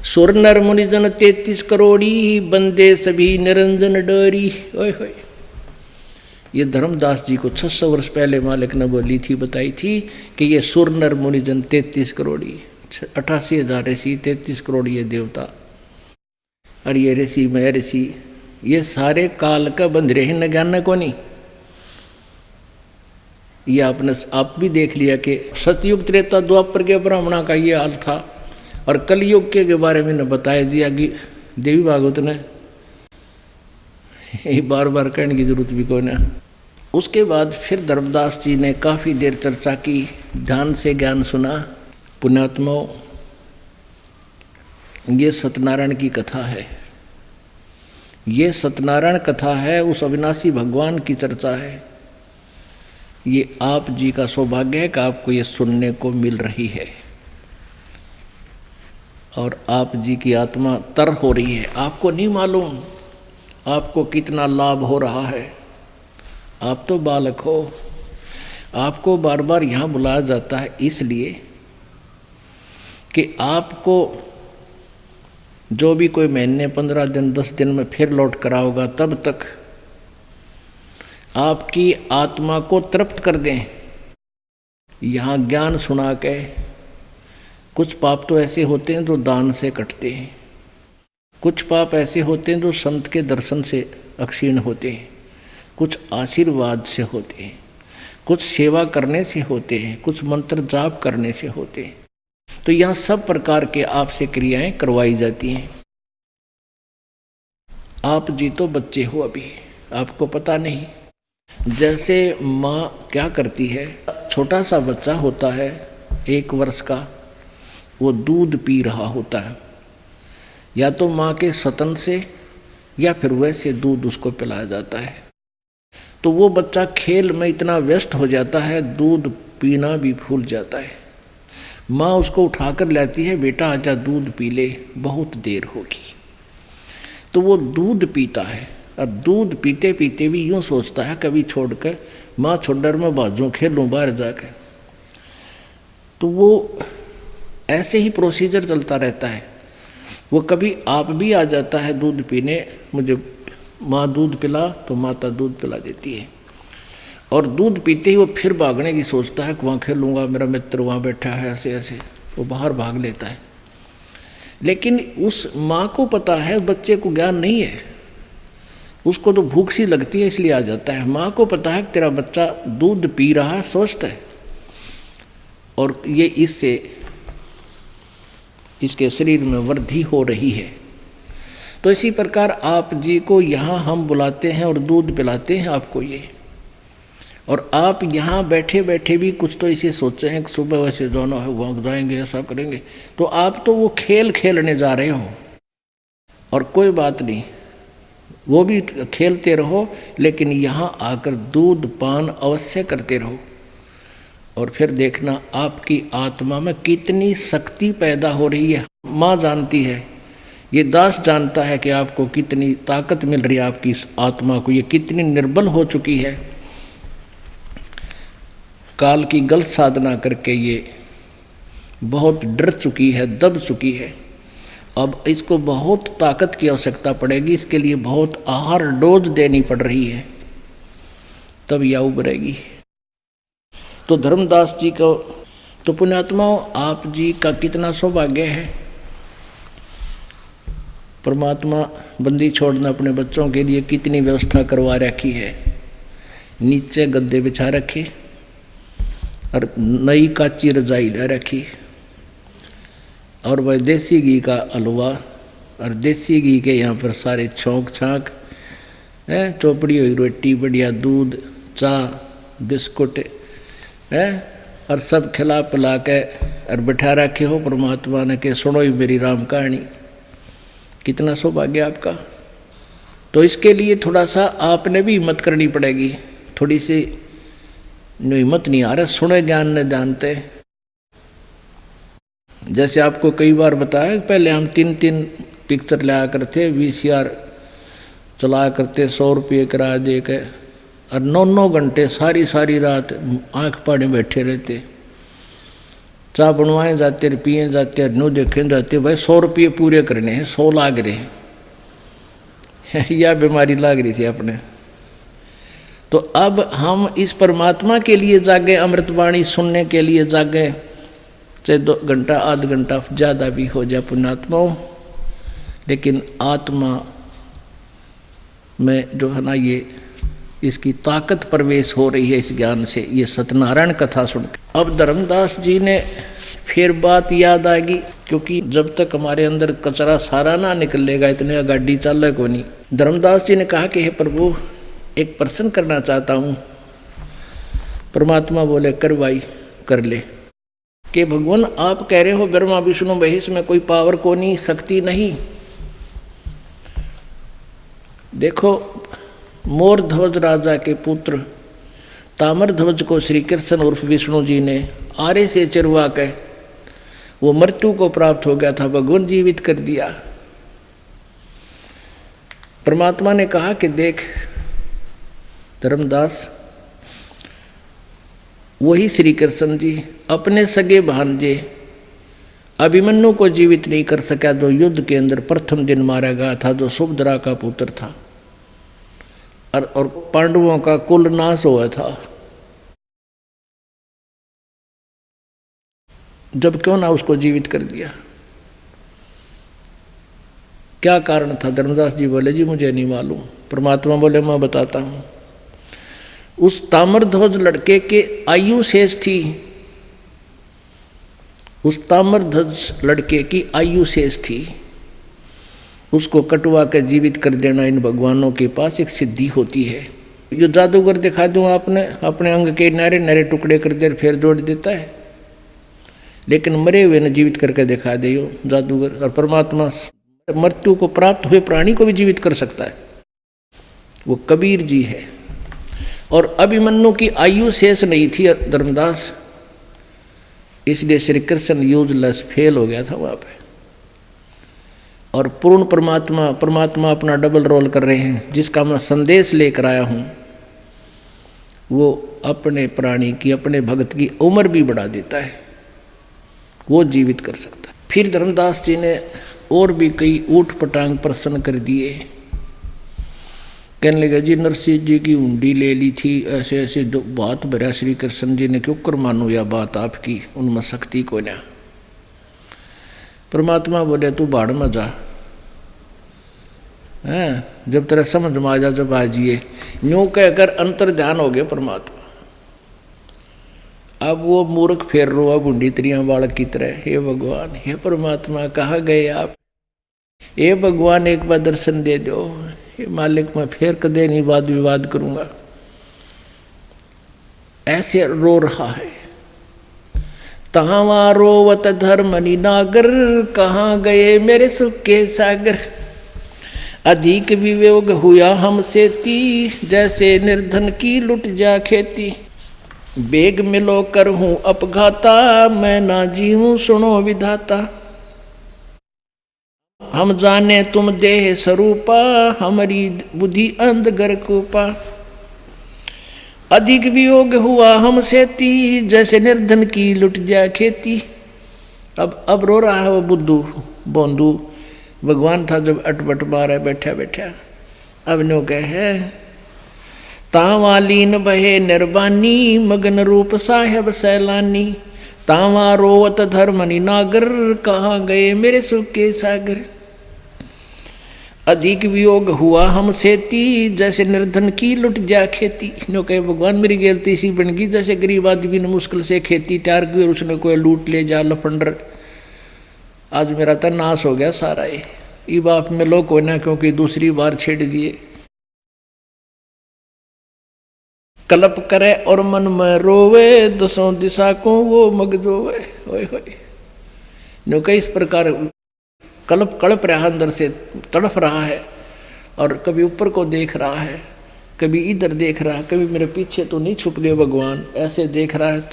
सुर नर मुनि जन 33 करोड़ी, बंदे सभी निरंजन डरी। ओए होए, ये धर्मदास जी को 600 वर्ष पहले मालिक ने बोली थी, बताई थी कि ये सुर नर मुनि जन 33 करोड़ी, 88,000 ऋषि, 33 करोड़ ये देवता, और ये ऋषि मह ऋषि ये सारे काल का बंध रहे न ज्ञान को नहीं। ये आपने आप भी देख लिया कि सतयुग त्रेता द्वापर के ब्राह्मणा का ये हाल था, और कलयुग के बारे में न बताया दिया कि देवी भागवत ने, ये बार बार कहने की जरूरत भी कोई ना। उसके बाद फिर धर्मदास जी ने काफ़ी देर चर्चा की, ध्यान से ज्ञान सुना। पुण्यात्माओं, ये सत्यनारायण की कथा है, ये सत्यनारायण कथा है, उस अविनाशी भगवान की चर्चा है। ये आप जी का सौभाग्य है कि आपको ये सुनने को मिल रही है और आप जी की आत्मा तर हो रही है। आपको नहीं मालूम आपको कितना लाभ हो रहा है। आप तो बालक हो, आपको बार बार यहाँ बुलाया जाता है इसलिए कि आपको जो भी कोई महीने 15 दिन 10 दिन में फिर लौट कर आओगा, तब तक आपकी आत्मा को तृप्त कर दें। यहाँ ज्ञान सुना के कुछ पाप तो ऐसे होते हैं जो दान से कटते हैं, कुछ पाप ऐसे होते हैं जो संत के दर्शन से अक्षीण होते हैं, कुछ आशीर्वाद से होते हैं, कुछ सेवा करने से होते हैं, कुछ मंत्र जाप करने से होते हैं। तो यहाँ सब प्रकार के आपसे क्रियाएं करवाई जाती हैं। आप जी तो बच्चे हो, अभी आपको पता नहीं। जैसे माँ क्या करती है, छोटा सा बच्चा होता है 1 वर्ष का, वो दूध पी रहा होता है, या तो माँ के स्तन से या फिर वैसे दूध उसको पिलाया जाता है। तो वो बच्चा खेल में इतना व्यस्त हो जाता है, दूध पीना भी भूल जाता है। माँ उसको उठाकर लाती है, बेटा आजा दूध पी ले, बहुत देर होगी। तो वो दूध पीता है, और दूध पीते पीते भी यूँ सोचता है कभी छोड़कर माँ छोड़कर मैं बाजू खेलूँ बाहर जाकर। तो वो ऐसे ही प्रोसीजर चलता रहता है। वो कभी आप भी आ जाता है दूध पीने, मुझे माँ दूध पिला, तो माता दूध पिला देती है, और दूध पीते ही वो फिर भागने की सोचता है कि वहाँ खेलूँगा, मेरा मित्र वहाँ बैठा है, ऐसे ऐसे वो बाहर भाग लेता है। लेकिन उस माँ को पता है बच्चे को ज्ञान नहीं है, उसको तो भूख सी लगती है इसलिए आ जाता है। माँ को पता है कि तेरा बच्चा दूध पी रहा है, स्वस्थ है, और ये इससे इसके शरीर में वृद्धि हो रही है। तो इसी प्रकार आप जी को यहाँ हम बुलाते हैं और दूध पिलाते हैं आपको ये, और आप यहाँ बैठे बैठे भी कुछ तो इसे सोचे हैं कि सुबह वैसे जाना है, वहाँ जाएंगे, ऐसा करेंगे। तो आप तो वो खेल खेलने जा रहे हो, और कोई बात नहीं, वो भी खेलते रहो, लेकिन यहाँ आकर दूध पान अवश्य करते रहो। और फिर देखना आपकी आत्मा में कितनी शक्ति पैदा हो रही है। माँ जानती है, ये दास जानता है कि आपको कितनी ताकत मिल रही है, आपकी आत्मा को ये कितनी निर्बल हो चुकी है। काल की गलत साधना करके ये बहुत डर चुकी है, दब चुकी है। अब इसको बहुत ताकत की आवश्यकता पड़ेगी, इसके लिए बहुत आहार डोज देनी पड़ रही है, तब यह उभरेगी। तो धर्मदास जी को, तो पुण्यात्माओं आप जी का कितना सौभाग्य है। परमात्मा बंदी छोड़ना अपने बच्चों के लिए कितनी व्यवस्था करवा रखी है। नीचे गद्दे बिछा रखे और नई काची रजाई ले रखी, और वह देसी घी का हलवा, और देसी घी के यहाँ पर सारे छौंक छाँक है, चौपड़ी हुई रोटी, बढ़िया दूध, चाय, बिस्कुट है, और सब खिला पिला के और बिठा रखे हो परमात्मा ने कि सुनो ही मेरी राम कहानी। कितना सौभाग्य आपका। तो इसके लिए थोड़ा सा आपने भी हिम्मत करनी पड़ेगी, थोड़ी सी हिम्मत नहीं आ रहा, सुने ज्ञान न जानते। जैसे आपको कई बार बताया, पहले हम 3 पिक्चर लाया करते, VCR चलाया करते, 100 रुपये किराया दे के, और 9 घंटे सारी रात आँख पाड़े बैठे रहते, चाय बनवाए जाते, पिए जाते, नो देखे जाते। भाई 100 रुपये पूरे करने हैं, 100 लाग रहे हैं यह बीमारी लाग रही थी अपने। तो अब हम इस परमात्मा के लिए जागे, अमृतवाणी सुनने के लिए जागे, चाहे 2 घंटा आध घंटा ज़्यादा भी हो जाए पुण्यात्माओं, लेकिन आत्मा में जो है ना ये इसकी ताकत प्रवेश हो रही है इस ज्ञान से, ये सत्यनारायण कथा सुन के। अब धर्मदास जी ने फिर बात याद आएगी, क्योंकि जब तक हमारे अंदर कचरा सारा ना निकलेगा इतने गाड़ी चल को नहीं। धर्मदास जी ने कहा कि हे प्रभु, एक प्रश्न करना चाहता हूँ। परमात्मा बोले कर भाई कर ले। कि भगवान आप कह रहे हो ब्रह्मा विष्णु महेश में कोई पावर को नहीं, शक्ति नहीं। देखो मोर ध्वज राजा के पुत्र ताम्र ध्वज को श्री कृष्ण उर्फ विष्णु जी ने आरे से चिरवा के वो मृत्यु को प्राप्त हो गया था, भगवान जीवित कर दिया। परमात्मा ने कहा कि देख धर्मदास, वही श्री कृष्ण जी अपने सगे भांजे अभिमन्यु को जीवित नहीं कर सका, जो युद्ध के अंदर प्रथम दिन मारा गया था, जो सुभद्रा का पुत्र था और पांडवों का कुल नाश हुआ था। जब क्यों ना उसको जीवित कर दिया, क्या कारण था? धर्मदास जी बोले जी मुझे नहीं मालूम। परमात्मा बोले मैं बताता हूं। उस ताम्रध्वज लड़के के आयु शेष थी, उस ताम्रध्वज लड़के की आयु शेष थी। उसको कटवा कर जीवित कर देना इन भगवानों के पास एक सिद्धि होती है। जो जादूगर दिखा दूं आपने, अपने अंग के नारे नारे टुकड़े कर दे फिर जोड़ देता है, लेकिन मरे हुए ने जीवित करके दिखा दे जादूगर। और परमात्मा मृत्यु को प्राप्त हुए प्राणी को भी जीवित कर सकता है, वो कबीर जी है। और अभिमन्यु की आयु शेष नहीं थी धर्मदास, इसलिए श्री कृष्ण यूजलेस फेल हो गया था वहां पे। और पूर्ण परमात्मा अपना डबल रोल कर रहे हैं। जिसका मैं संदेश लेकर आया हूं वो अपने प्राणी की, अपने भक्त की उम्र भी बढ़ा देता है, वो जीवित कर सकता है। फिर धर्मदास जी ने और भी कई ऊट पटांग प्रश्न कर दिए। कहने लगे जी नरसिंह जी की हुंडी ले ली थी, ऐसे ऐसे बात भरा श्री कृष्ण जी ने, क्यों कर मानो यह बात आपकी, उनमें शक्ति को ना। परमात्मा बोले तू भाड़ में जा, जब तेरा समझ में आ जा जब आ जाइए। यूं कहकर अंतर ध्यान हो गया परमात्मा। अब वो मूर्ख फेर रो अब हुंडी त्रियां बालक की तरह। हे भगवान, हे परमात्मा, कहाँ गए आप? हे भगवान एक बार दर्शन दे दो। हे मालिक, मैं फिर कदे नहीं वाद विवाद करूंगा। ऐसे रो रहा है। तहां रोवत धर्मनि नागर, कहाँ गए मेरे सुख के सागर। अधिक वियोग हुआ हमसे ती, जैसे निर्धन की लुट जा खेती। बेग मिलो कर हूं अपघाता, मैं ना जीऊं सुनो विधाता। हम जाने तुम देह स्वरूपा, हमारी बुद्धि अंध गर्कूपा। अधिक वियोग हुआ हमसे ती, जैसे निर्धन की लुट जा खेती। अब रो रहा है वो बुद्धू बोंदू। भगवान था जब अटपट मारे बैठा बैठा। अब नो कहे तावा लीन बहे निर्वाणी, मगन रूप साहेब सैलानी। तावा रोवत धर्मनि नागर, कहाँ गए मेरे सुख के सागर। अधिक वियोग हुआ हमसे ती, जैसे निर्धन की लुट जा खेती। नो कहे भगवान मेरी गलती सी बन गई, जैसे गरीब आदमी ने मुश्किल से खेती तैयार की और उसने कोई लूट ले जा लफंडर। आज मेरा तो नाश हो गया सारा। ये बाप में लो को ना, क्योंकि दूसरी बार छेड़ दिए। कल्प करे और मन में रोवे, दसों दिशा को वो मगजोवे। होए होए नो कई इस प्रकार कल्प रहा, अंदर से तड़फ रहा है। और कभी ऊपर को देख रहा है, कभी इधर देख रहा है, कभी मेरे पीछे तो नहीं छुप गए भगवान, ऐसे देख रहा है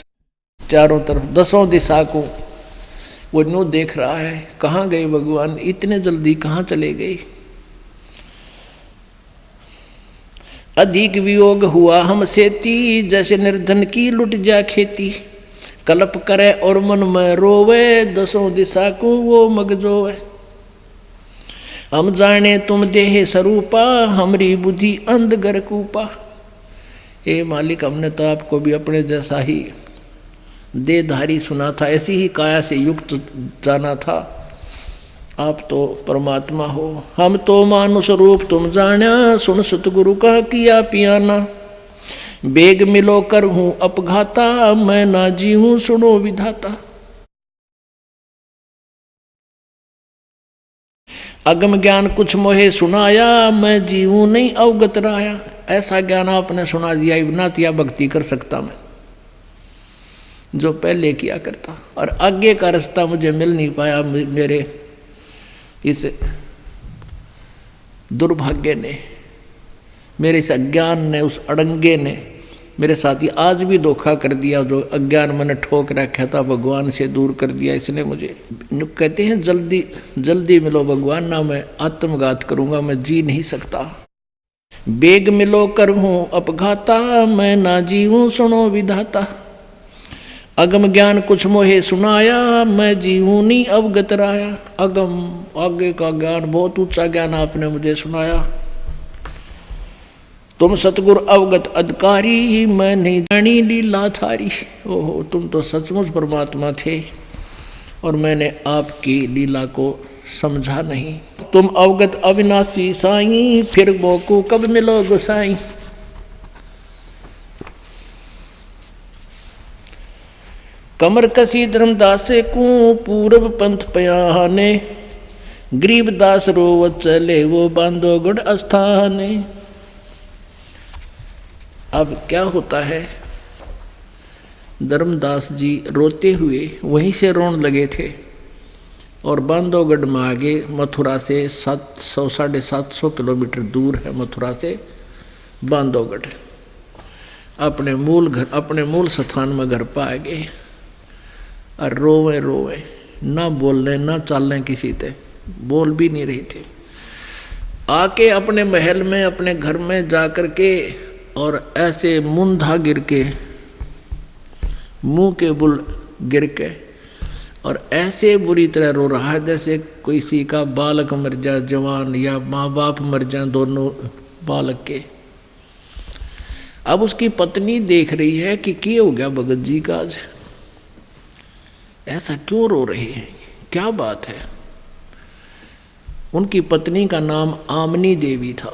चारों तरफ, दसों दिशा को वो नो देख रहा है। कहाँ गए भगवान, इतने जल्दी कहाँ चले गए। अधिक वियोग हुआ हमसे ती, जैसे निर्धन की लुट जा खेती। कल्प करे और मन में रोवे, दसों दिशा को वो मगजोवे। हम जाने तुम देह स्वरूपा, हमारी बुद्धि अंध गर्कूपा। हे मालिक, हमने तो आपको भी अपने जैसा ही देहधारी सुना था, ऐसी ही काया से युक्त जाना था, आप तो परमात्मा हो, हम तो मानुष रूप तुम जाना, सुन सतगुरु का किया पियाना। बेग मिलो कर हूं अपघाता, मैं ना जीऊं सुनो विधाता। अगम ज्ञान कुछ मोहे सुनाया, मैं जीऊं नहीं अवगत राया। ऐसा ज्ञान आपने सुना दिया, बिना तिया भक्ति कर सकता मैं जो पहले किया करता, और आगे का रास्ता मुझे मिल नहीं पाया। मेरे इस दुर्भाग्य ने, मेरे इस अज्ञान ने, उस अड़ंगे ने मेरे साथ ही आज भी धोखा कर दिया। जो अज्ञान मैंने ठोक रखा था, भगवान से दूर कर दिया इसने मुझे। कहते हैं जल्दी जल्दी मिलो भगवान, ना मैं आत्मघात करूंगा, मैं जी नहीं सकता। बेग मिलो कर हूं अपघाता, मैं ना जीऊं सुनो विधाता। अगम ज्ञान कुछ मोहे सुनाया, मैं जीऊं नहीं अवगत राया। अगम आगे का ज्ञान, बहुत ऊंचा ज्ञान आपने मुझे सुनाया। तुम सतगुरु अवगत अधिकारी, मैं नहीं जानी लीला थारी। ओहो, तुम तो सचमुच परमात्मा थे और मैंने आपकी लीला को समझा नहीं। तुम अवगत अविनाशी साईं, फिर मोको कब मिलो गोसाई। कमर कसी धर्मदास को पूरब पंथ पयाने, गरीबदास रोवत चले वो बांधोगढ़ अस्थाने। अब क्या होता है, धर्मदास जी रोते हुए वहीं से रोने लगे थे, और बांधवगढ़ में आगे मथुरा से 700-750 किलोमीटर दूर है मथुरा से बांधवगढ़। अपने मूल स्थान में घर पर आ गए, और रोवे ना बोलने ना चलने, किसी से बोल भी नहीं रहे थे। आके अपने महल में, अपने घर में जा कर के, और ऐसे मुंधा गिर के, मुंह के बुल गिर के, और ऐसे बुरी तरह रो रहा है जैसे किसी का बालक मर जाए, जवान, या माँ बाप मर जाए दोनों बालक के। अब उसकी पत्नी देख रही है कि क्या हो गया भगत जी का, आज ऐसा क्यों रो रहे हैं, क्या बात है। उनकी पत्नी का नाम आमनी देवी था।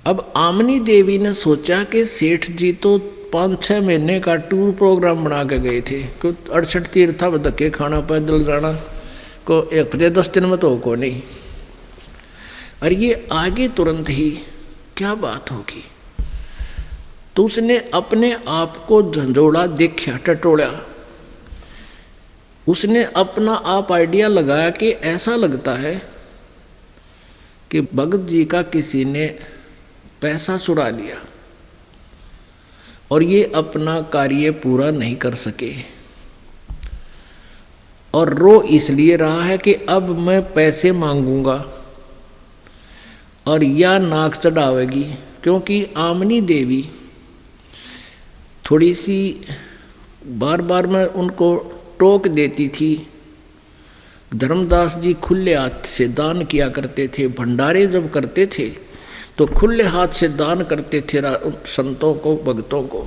अब आमनी देवी ने सोचा कि सेठ जी तो 5-6 महीने का टूर प्रोग्राम बना के गए थे, क्यों 68 तीर्था में धक्के खाना, पैदल जाना को 1 हफ्ते 10 दिन में तो को नहीं, और ये आगे तुरंत ही क्या बात होगी। तो उसने अपने आप को झंझोड़ा, देखा, टटोला। उसने अपना आप आइडिया लगाया कि ऐसा लगता है कि भगत जी का किसी ने पैसा चुरा लिया और ये अपना कार्य पूरा नहीं कर सके, और रो इसलिए रहा है कि अब मैं पैसे मांगूंगा और या नाक चढ़ावेगी। क्योंकि आमनी देवी थोड़ी सी बार बार मैं उनको टोक देती थी। धर्मदास जी खुले हाथ से दान किया करते थे, भंडारे जब करते थे तो खुले हाथ से दान करते थे संतों को, भक्तों को,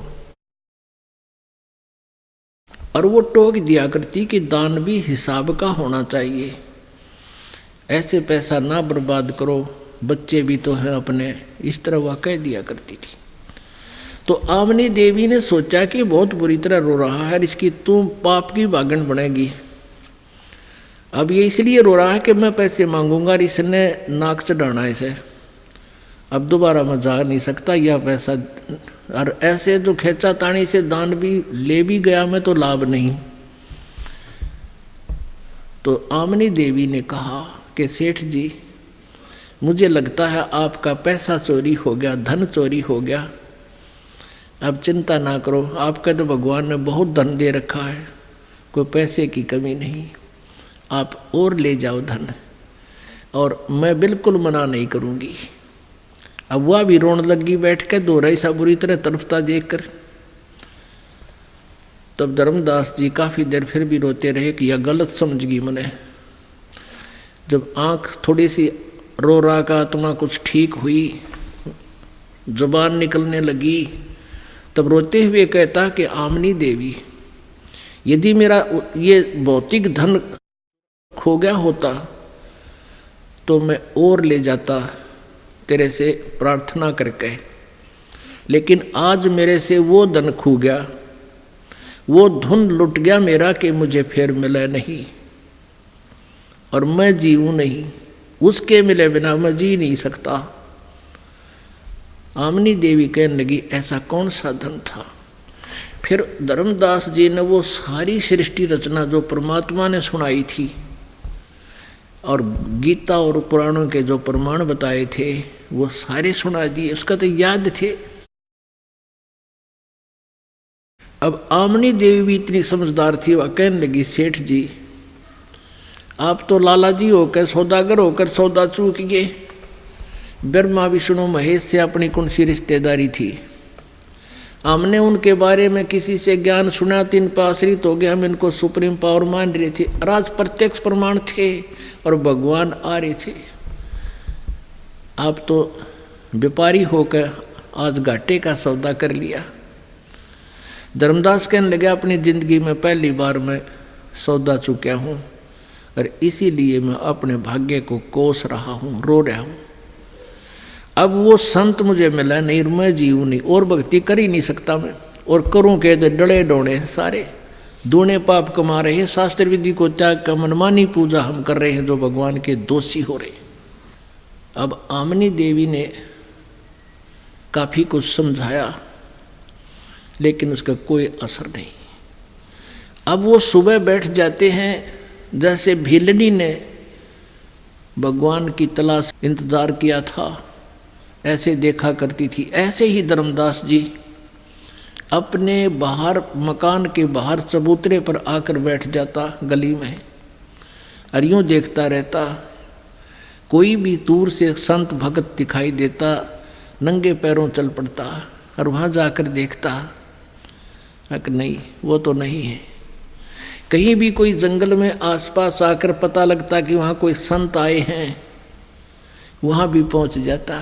और वो टोक दिया करती कि दान भी हिसाब का होना चाहिए, ऐसे पैसा ना बर्बाद करो, बच्चे भी तो हैं अपने, इस तरह वह कह दिया करती थी। तो आमनी देवी ने सोचा कि बहुत बुरी तरह रो रहा है, इसकी तुम पाप की बागन बनेगी। अब ये इसलिए रो रहा है कि मैं पैसे मांगूंगा और इसने नाक चढ़ाना इसे, अब दोबारा मैं जा नहीं सकता यह पैसा, और ऐसे जो खेचा तानी से दान भी ले भी गया मैं तो लाभ नहीं। तो आमनी देवी ने कहा कि सेठ जी, मुझे लगता है आपका पैसा चोरी हो गया, धन चोरी हो गया। अब चिंता ना करो, आपका तो भगवान ने बहुत धन दे रखा है, कोई पैसे की कमी नहीं, आप और ले जाओ धन, और मैं बिल्कुल मना नहीं करूँगी। अब वह भी रोने लगी बैठ के, दो रही सा बुरी तरह तड़पता देख कर। तब धर्मदास जी काफ़ी देर फिर भी रोते रहे कि यह गलत समझ गई मैंने। जब आँख थोड़ी सी रो रहा का आत्मा कुछ ठीक हुई, जुबान निकलने लगी, तब रोते हुए कहता कि आमनी देवी, यदि मेरा ये भौतिक धन खो गया होता तो मैं और ले जाता तेरे से प्रार्थना करके, लेकिन आज मेरे से वो धन खो गया, वो धन लुट गया मेरा कि मुझे फिर मिले नहीं, और मैं जीऊँ नहीं, उसके मिले बिना मैं जी नहीं सकता। आमनी देवी कहने लगी ऐसा कौन सा धन था। फिर धर्मदास जी ने वो सारी सृष्टि रचना जो परमात्मा ने सुनाई थी और गीता और पुराणों के जो प्रमाण बताए थे वो सारे सुना दिए, उसका तो याद थे। अब आमनी देवी भी इतनी समझदार थी, वह कहने लगी सेठ जी आप तो लाला जी होकर सौदागर होकर सौदा चूक गए। ब्रह्मा विष्णु महेश से अपनी कौन सी रिश्तेदारी थी। हमने उनके बारे में किसी से ज्ञान सुना तो इन पर आश्रित हो गए, हम इनको सुप्रीम पावर मान रहे थे। आज प्रत्यक्ष प्रमाण थे और भगवान आ रहे थे। आप तो व्यापारी होकर आज घाटे का सौदा कर लिया। धर्मदास कहने लगे अपनी जिंदगी में पहली बार मैं सौदा चुका हूँ और इसीलिए मैं अपने भाग्य को कोस रहा हूँ, रो रहा हूँ। अब वो संत मुझे मिला नहीं, मैं जीऊँ नहीं और भक्ति कर ही नहीं सकता मैं, और करूँ के तो डले डोड़े सारे दूने पाप कमा रहे हैं। शास्त्र विधि को त्याग कर मनमानी पूजा हम कर रहे हैं जो भगवान के दोषी हो रहे। अब आमनी देवी ने काफ़ी कुछ समझाया लेकिन उसका कोई असर नहीं। अब वो सुबह बैठ जाते हैं, जैसे भीलनी ने भगवान की तलाश इंतजार किया था ऐसे देखा करती थी। ऐसे ही धर्मदास जी अपने बाहर मकान के बाहर चबूतरे पर आकर बैठ जाता गली में, और यूँ देखता रहता। कोई भी दूर से संत भगत दिखाई देता नंगे पैरों चल पड़ता और वहाँ जाकर देखता कि नहीं वो तो नहीं है। कहीं भी कोई जंगल में आसपास आकर पता लगता कि वहाँ कोई संत आए हैं, वहाँ भी पहुँच जाता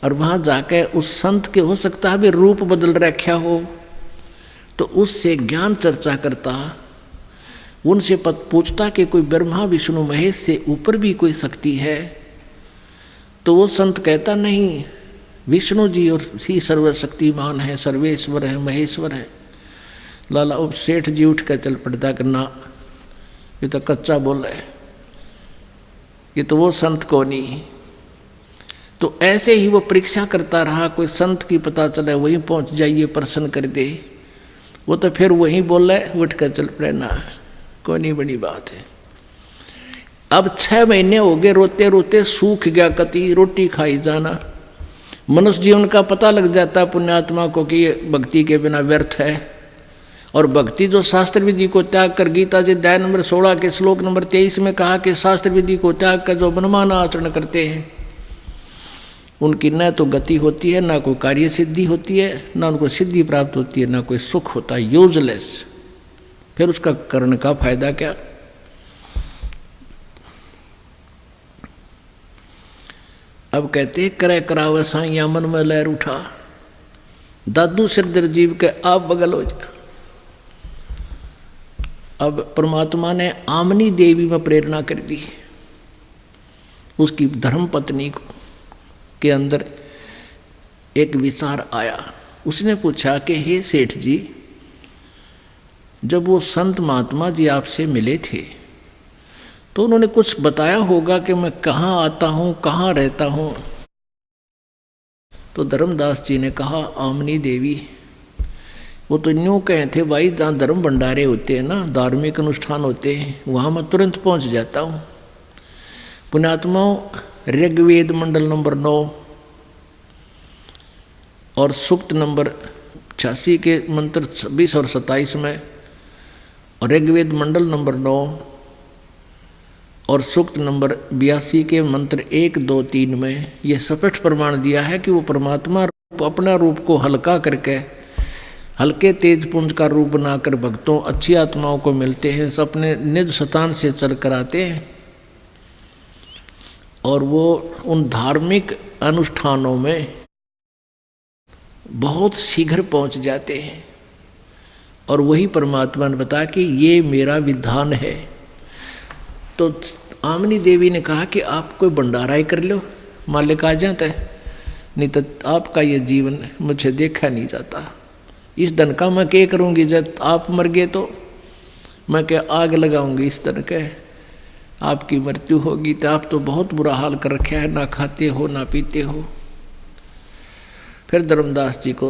और वहाँ जाकर उस संत के हो सकता है भी रूप बदल रखा हो तो उससे ज्ञान चर्चा करता, उनसे पूछता कि कोई ब्रह्मा विष्णु महेश से ऊपर भी कोई शक्ति है। तो वो संत कहता नहीं, विष्णु जी और ही सर्वशक्तिमान है, सर्वेश्वर है, महेश्वर है। लाला अब सेठ जी उठ कर चल पड़ता कि ना ये तो कच्चा बोल है, ये तो वो संत को नहीं। तो ऐसे ही वो परीक्षा करता रहा, कोई संत की पता चले वहीं पहुंच जाइए प्रश्न कर दे, वो तो फिर वहीं बोल रहे उठ कर चल पड़े, ना कोई नहीं बड़ी बात है। अब 6 महीने हो गए, रोते रोते सूख गया कति, रोटी खाई जाना। मनुष्य जीवन का पता लग जाता पुण्यात्मा को कि ये भक्ति के बिना व्यर्थ है। और भक्ति जो शास्त्र विधि को त्याग कर, गीता जी अध्याय नंबर 16 के श्लोक नंबर 23 में कहा कि शास्त्र विधि को त्याग कर जो मनमाना आचरण करते हैं उनकी न तो गति होती है, ना कोई कार्य सिद्धि होती है, ना उनको सिद्धि प्राप्त होती है, ना कोई सुख होता है, यूजलेस। फिर उसका करने का फायदा क्या। अब कहते करे करावे साइया मन में लहर उठा, दादू सिरदर जीव के आप बगल हो जा। अब परमात्मा ने आमनी देवी में प्रेरणा कर दी, उसकी धर्म पत्नी के अंदर एक विचार आया। उसने पूछा कि हे सेठ जी, जब वो संत महात्मा जी आपसे मिले थे तो उन्होंने कुछ बताया होगा कि मैं कहाँ आता हूँ, कहाँ रहता हूँ। तो धर्मदास जी ने कहा, आमनी देवी वो तो यूँ कहे थे भाई, जहाँ धर्म भंडारे होते हैं ना, धार्मिक अनुष्ठान होते हैं, वहाँ मैं तुरंत पहुँच जाता हूँ। पुण्यात्माओं, ऋग्वेद मंडल नंबर 9 और सूक्त नंबर 86 के मंत्र 26 और 27 में, और ऋग्वेद मंडल नंबर 9 और सूक्त नंबर 82 के मंत्र 1, 2, 3 में यह स्पष्ट प्रमाण दिया है कि वो परमात्मा अपना रूप को हल्का करके, हल्के तेज पुंज का रूप बनाकर भक्तों अच्छी आत्माओं को मिलते हैं, अपने निज स्थान से चल कर आते हैं और वो उन धार्मिक अनुष्ठानों में बहुत शीघ्र पहुंच जाते हैं। और वही परमात्मा ने बताया कि ये मेरा विधान है। तो आमनी देवी ने कहा कि आप कोई भंडारा ही कर लो, मालिक आ जाता है, नहीं तो आपका ये जीवन मुझे देखा नहीं जाता। इस धन का मैं क्या करूँगी, जब आप मर गए तो मैं क्या आग लगाऊंगी इस धन के, आपकी मृत्यु होगी तो आप तो बहुत बुरा हाल कर रखा है, ना खाते हो ना पीते हो। फिर धर्मदास जी को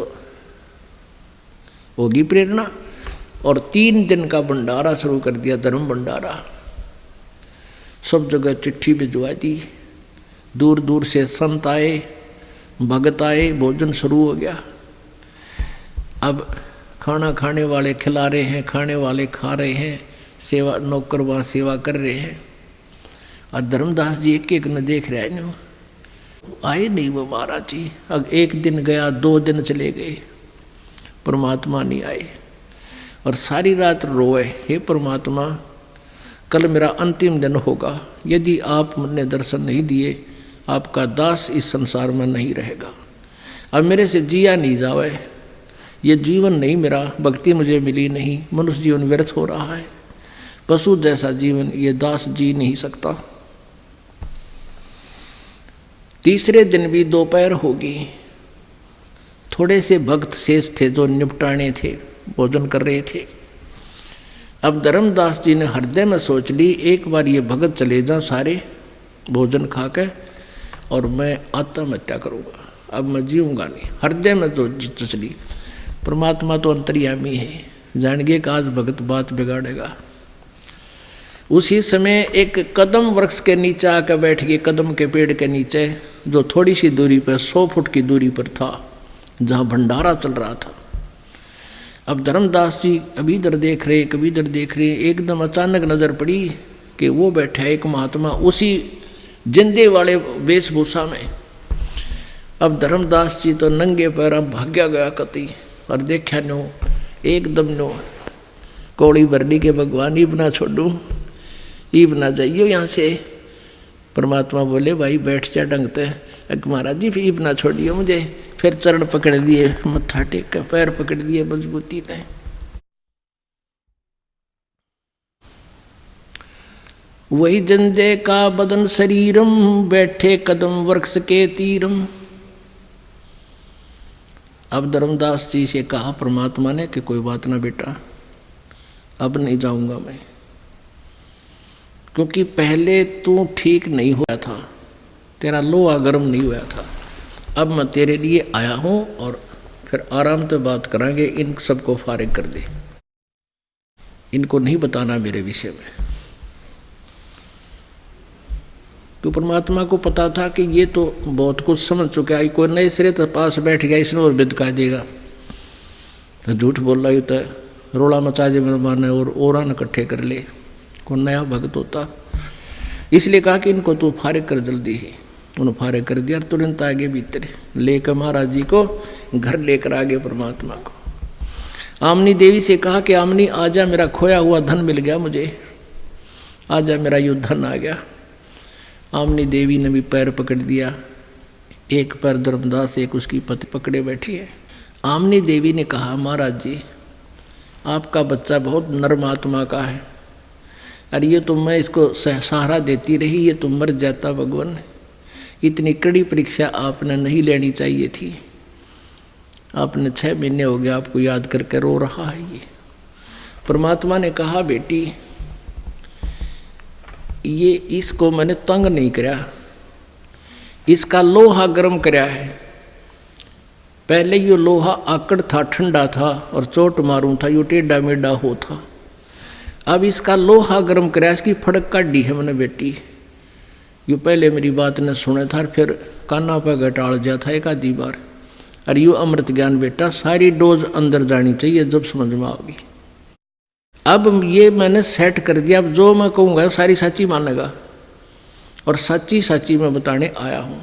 होगी प्रेरणा और 3 दिन का भंडारा शुरू कर दिया, धर्म भंडारा। सब जगह चिट्ठी भिजवा दी, दूर दूर से संत आए, भगत आए, भोजन शुरू हो गया। अब खाना खाने वाले खिला रहे हैं, खाने वाले खा रहे हैं, सेवा नौकर वहाँ सेवा कर रहे हैं। और धर्मदास जी एक एक न देख रहे हैं, आए नहीं वो महाराज जी। अब 1 दिन गया, 2 दिन चले गए, परमात्मा नहीं आए। और सारी रात रोए, हे परमात्मा कल मेरा अंतिम दिन होगा, यदि आप मुझे दर्शन नहीं दिए आपका दास इस संसार में नहीं रहेगा। अब मेरे से जिया नहीं जावे, ये जीवन नहीं मेरा, भक्ति मुझे मिली नहीं, मनुष्य जीवन व्यर्थ हो रहा है, पशु जैसा जीवन ये दास जी नहीं सकता। तीसरे दिन भी दोपहर होगी, थोड़े से भक्त शेष थे जो निपटाने थे, भोजन कर रहे थे। अब धर्मदास जी ने हृदय में सोच ली, एक बार ये भगत चले जाएं सारे भोजन खा के और मैं आत्महत्या करूँगा, अब मैं जीऊँगा नहीं। हृदय में तो चली, परमात्मा तो अंतर्यामी है, जानेंगे कि आज भगत बात बिगाड़ेगा। उसी समय एक कदम वृक्ष के नीचे आकर बैठ गए, कदम के पेड़ के नीचे, जो थोड़ी सी दूरी पर 100 फुट की दूरी पर था, जहाँ भंडारा चल रहा था। अब धर्मदास जी कभी इधर देख रहे, कभी इधर देख रहे, एकदम अचानक नजर पड़ी कि वो बैठा है एक महात्मा उसी जिंदे वाले वेशभूषा में। अब धर्मदास जी तो नंगे पैर अब भाग्या गया कति, और देखा नो एकदम नो कौड़ी भरनी के भगवान ईब ना छोड़ू, ईब ना जाइयो यहाँ से। परमात्मा बोले भाई बैठ जा ढंगते, महाराज जी ईब ना छोड़ियो मुझे। फिर चरण पकड़ दिए, मत्था टेक कर पैर पकड़ दिए मजबूती तय। वही जंदे का बदन शरीरम, बैठे कदम वृक्ष के तीरम। अब धर्मदास जी से कहा परमात्मा ने कि कोई बात ना बेटा, अब नहीं जाऊंगा मैं, क्योंकि पहले तू ठीक नहीं हुआ था, तेरा लोहा गर्म नहीं हुआ था। अब मैं तेरे लिए आया हूं और फिर आराम से बात करांगे, इन सबको फारिग कर दे, इनको नहीं बताना मेरे विषय में। तो परमात्मा को पता था कि ये तो बहुत कुछ समझ चुका है, कोई नए सिरे तो पास बैठ गया, इसने और बिदका देगा, तो झूठ बोल रहा होता है, रोड़ा मचा जे मेहमान ने और न इकट्ठे कर ले, कोई नया भक्त होता। इसलिए कहा कि इनको तो फारिग कर जल्दी ही। उन्होंने फारिग कर दिया, तुरंत आगे भीतर लेकर महाराज जी को घर लेकर आ गए परमात्मा को। आमनी देवी से कहा कि आमनी आजा, मेरा खोया हुआ धन मिल गया मुझे, आजा मेरा यो धन आ गया। आमनी देवी ने भी पैर पकड़ दिया, एक पैर धर्मदास, एक उसकी पति पकड़े बैठी है। आमनी देवी ने कहा महाराज जी आपका बच्चा बहुत नर्म आत्मा का है, अरे ये तो मैं इसको सहारा देती रही, ये तो मर जाता भगवान, इतनी कड़ी परीक्षा आपने नहीं लेनी चाहिए थी। आपने 6 महीने हो गए आपको याद करके रो रहा है ये। परमात्मा ने कहा बेटी ये इसको मैंने तंग नहीं कराया, इसका लोहा गर्म कराया है। पहले ये लोहा आकड़ था, ठंडा था और चोट मारूं था, यो टेढ़ा मेढ़ा हो था। अब इसका लोहा गर्म कराया, इसकी फड़क काटी है मैंने बेटी। यो पहले मेरी बात ने सुना था, फिर काना पर घटाड़ दिया था एक आधी बार। अरे यो अमृत ज्ञान बेटा, सारी डोज अंदर जानी चाहिए, जब समझ में आओगी। अब ये मैंने सेट कर दिया, अब जो मैं कहूँगा सारी सच्ची मानेगा, और सच्ची सच्ची मैं बताने आया हूँ।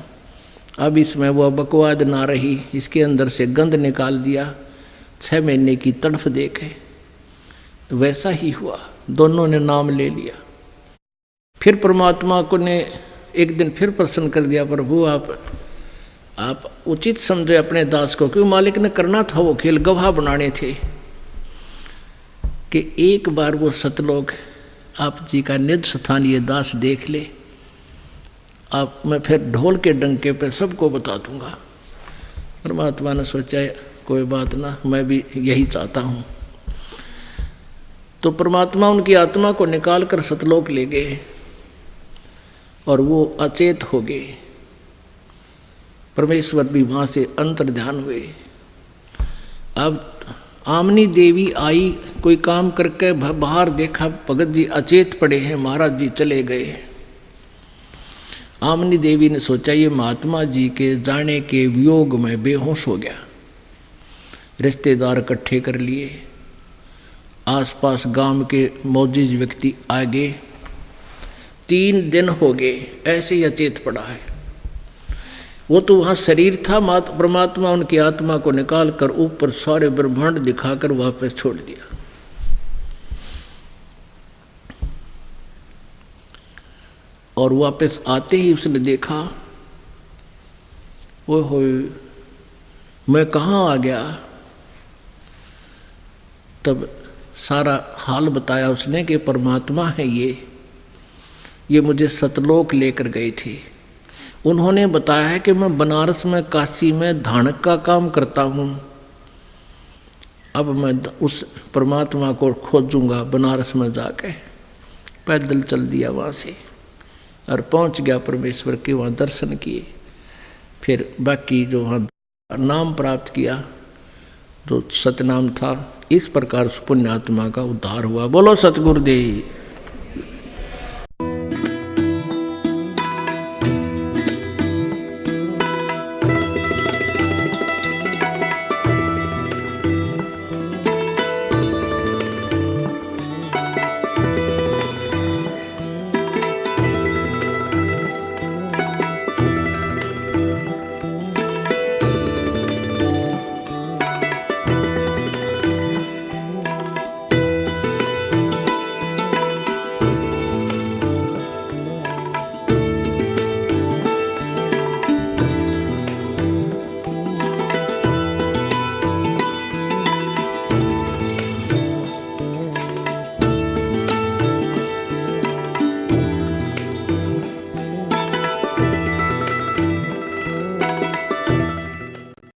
अब इसमें वो बकवाद ना रही, इसके अंदर से गंध निकाल दिया। 6 महीने की तड़फ देखे, वैसा ही हुआ, दोनों ने नाम ले लिया। फिर परमात्मा को ने एक दिन फिर प्रसन्न कर दिया, प्रभु आप उचित समझे अपने दास को, क्योंकि मालिक ने करना था वो खेल, गवाह बनाने थे कि एक बार वो सतलोक आप जी का निज स्थान ये दास देख ले, आप मैं फिर ढोल के डंके पे सबको बता दूंगा। परमात्मा ने सोचा कोई बात ना, मैं भी यही चाहता हूँ। तो परमात्मा उनकी आत्मा को निकाल कर सतलोक ले गए और वो अचेत हो गए। परमेश्वर भी वहाँ से अंतर्ध्यान हुए। अब आमनी देवी आई, कोई काम करके बाहर देखा भगत जी अचेत पड़े हैं, महाराज जी चले गए। आमनी देवी ने सोचा ये महात्मा जी के जाने के वियोग में बेहोश हो गया। रिश्तेदार इकट्ठे कर लिए, आसपास गांव के मौजूद व्यक्ति आ गए। 3 दिन हो गए ऐसे ही अचेत पड़ा है। वो तो वहाँ शरीर था, परमात्मा उनकी आत्मा को निकाल कर ऊपर सारे ब्रह्मांड दिखाकर वापस छोड़ दिया। और वापस आते ही उसने देखा, वो हो मैं कहाँ आ गया। तब सारा हाल बताया उसने कि परमात्मा है ये मुझे सतलोक लेकर गए थे। उन्होंने बताया है कि मैं बनारस में, काशी में धानक का काम करता हूँ। अब मैं उस परमात्मा को खोजूंगा। बनारस में जाके पैदल चल दिया वहाँ से और पहुँच गया परमेश्वर के वहाँ दर्शन किए। फिर बाकी जो वहाँ नाम प्राप्त किया जो सतनाम था। इस प्रकार पुण्यात्मा का उद्धार हुआ। बोलो सतगुरुदेव।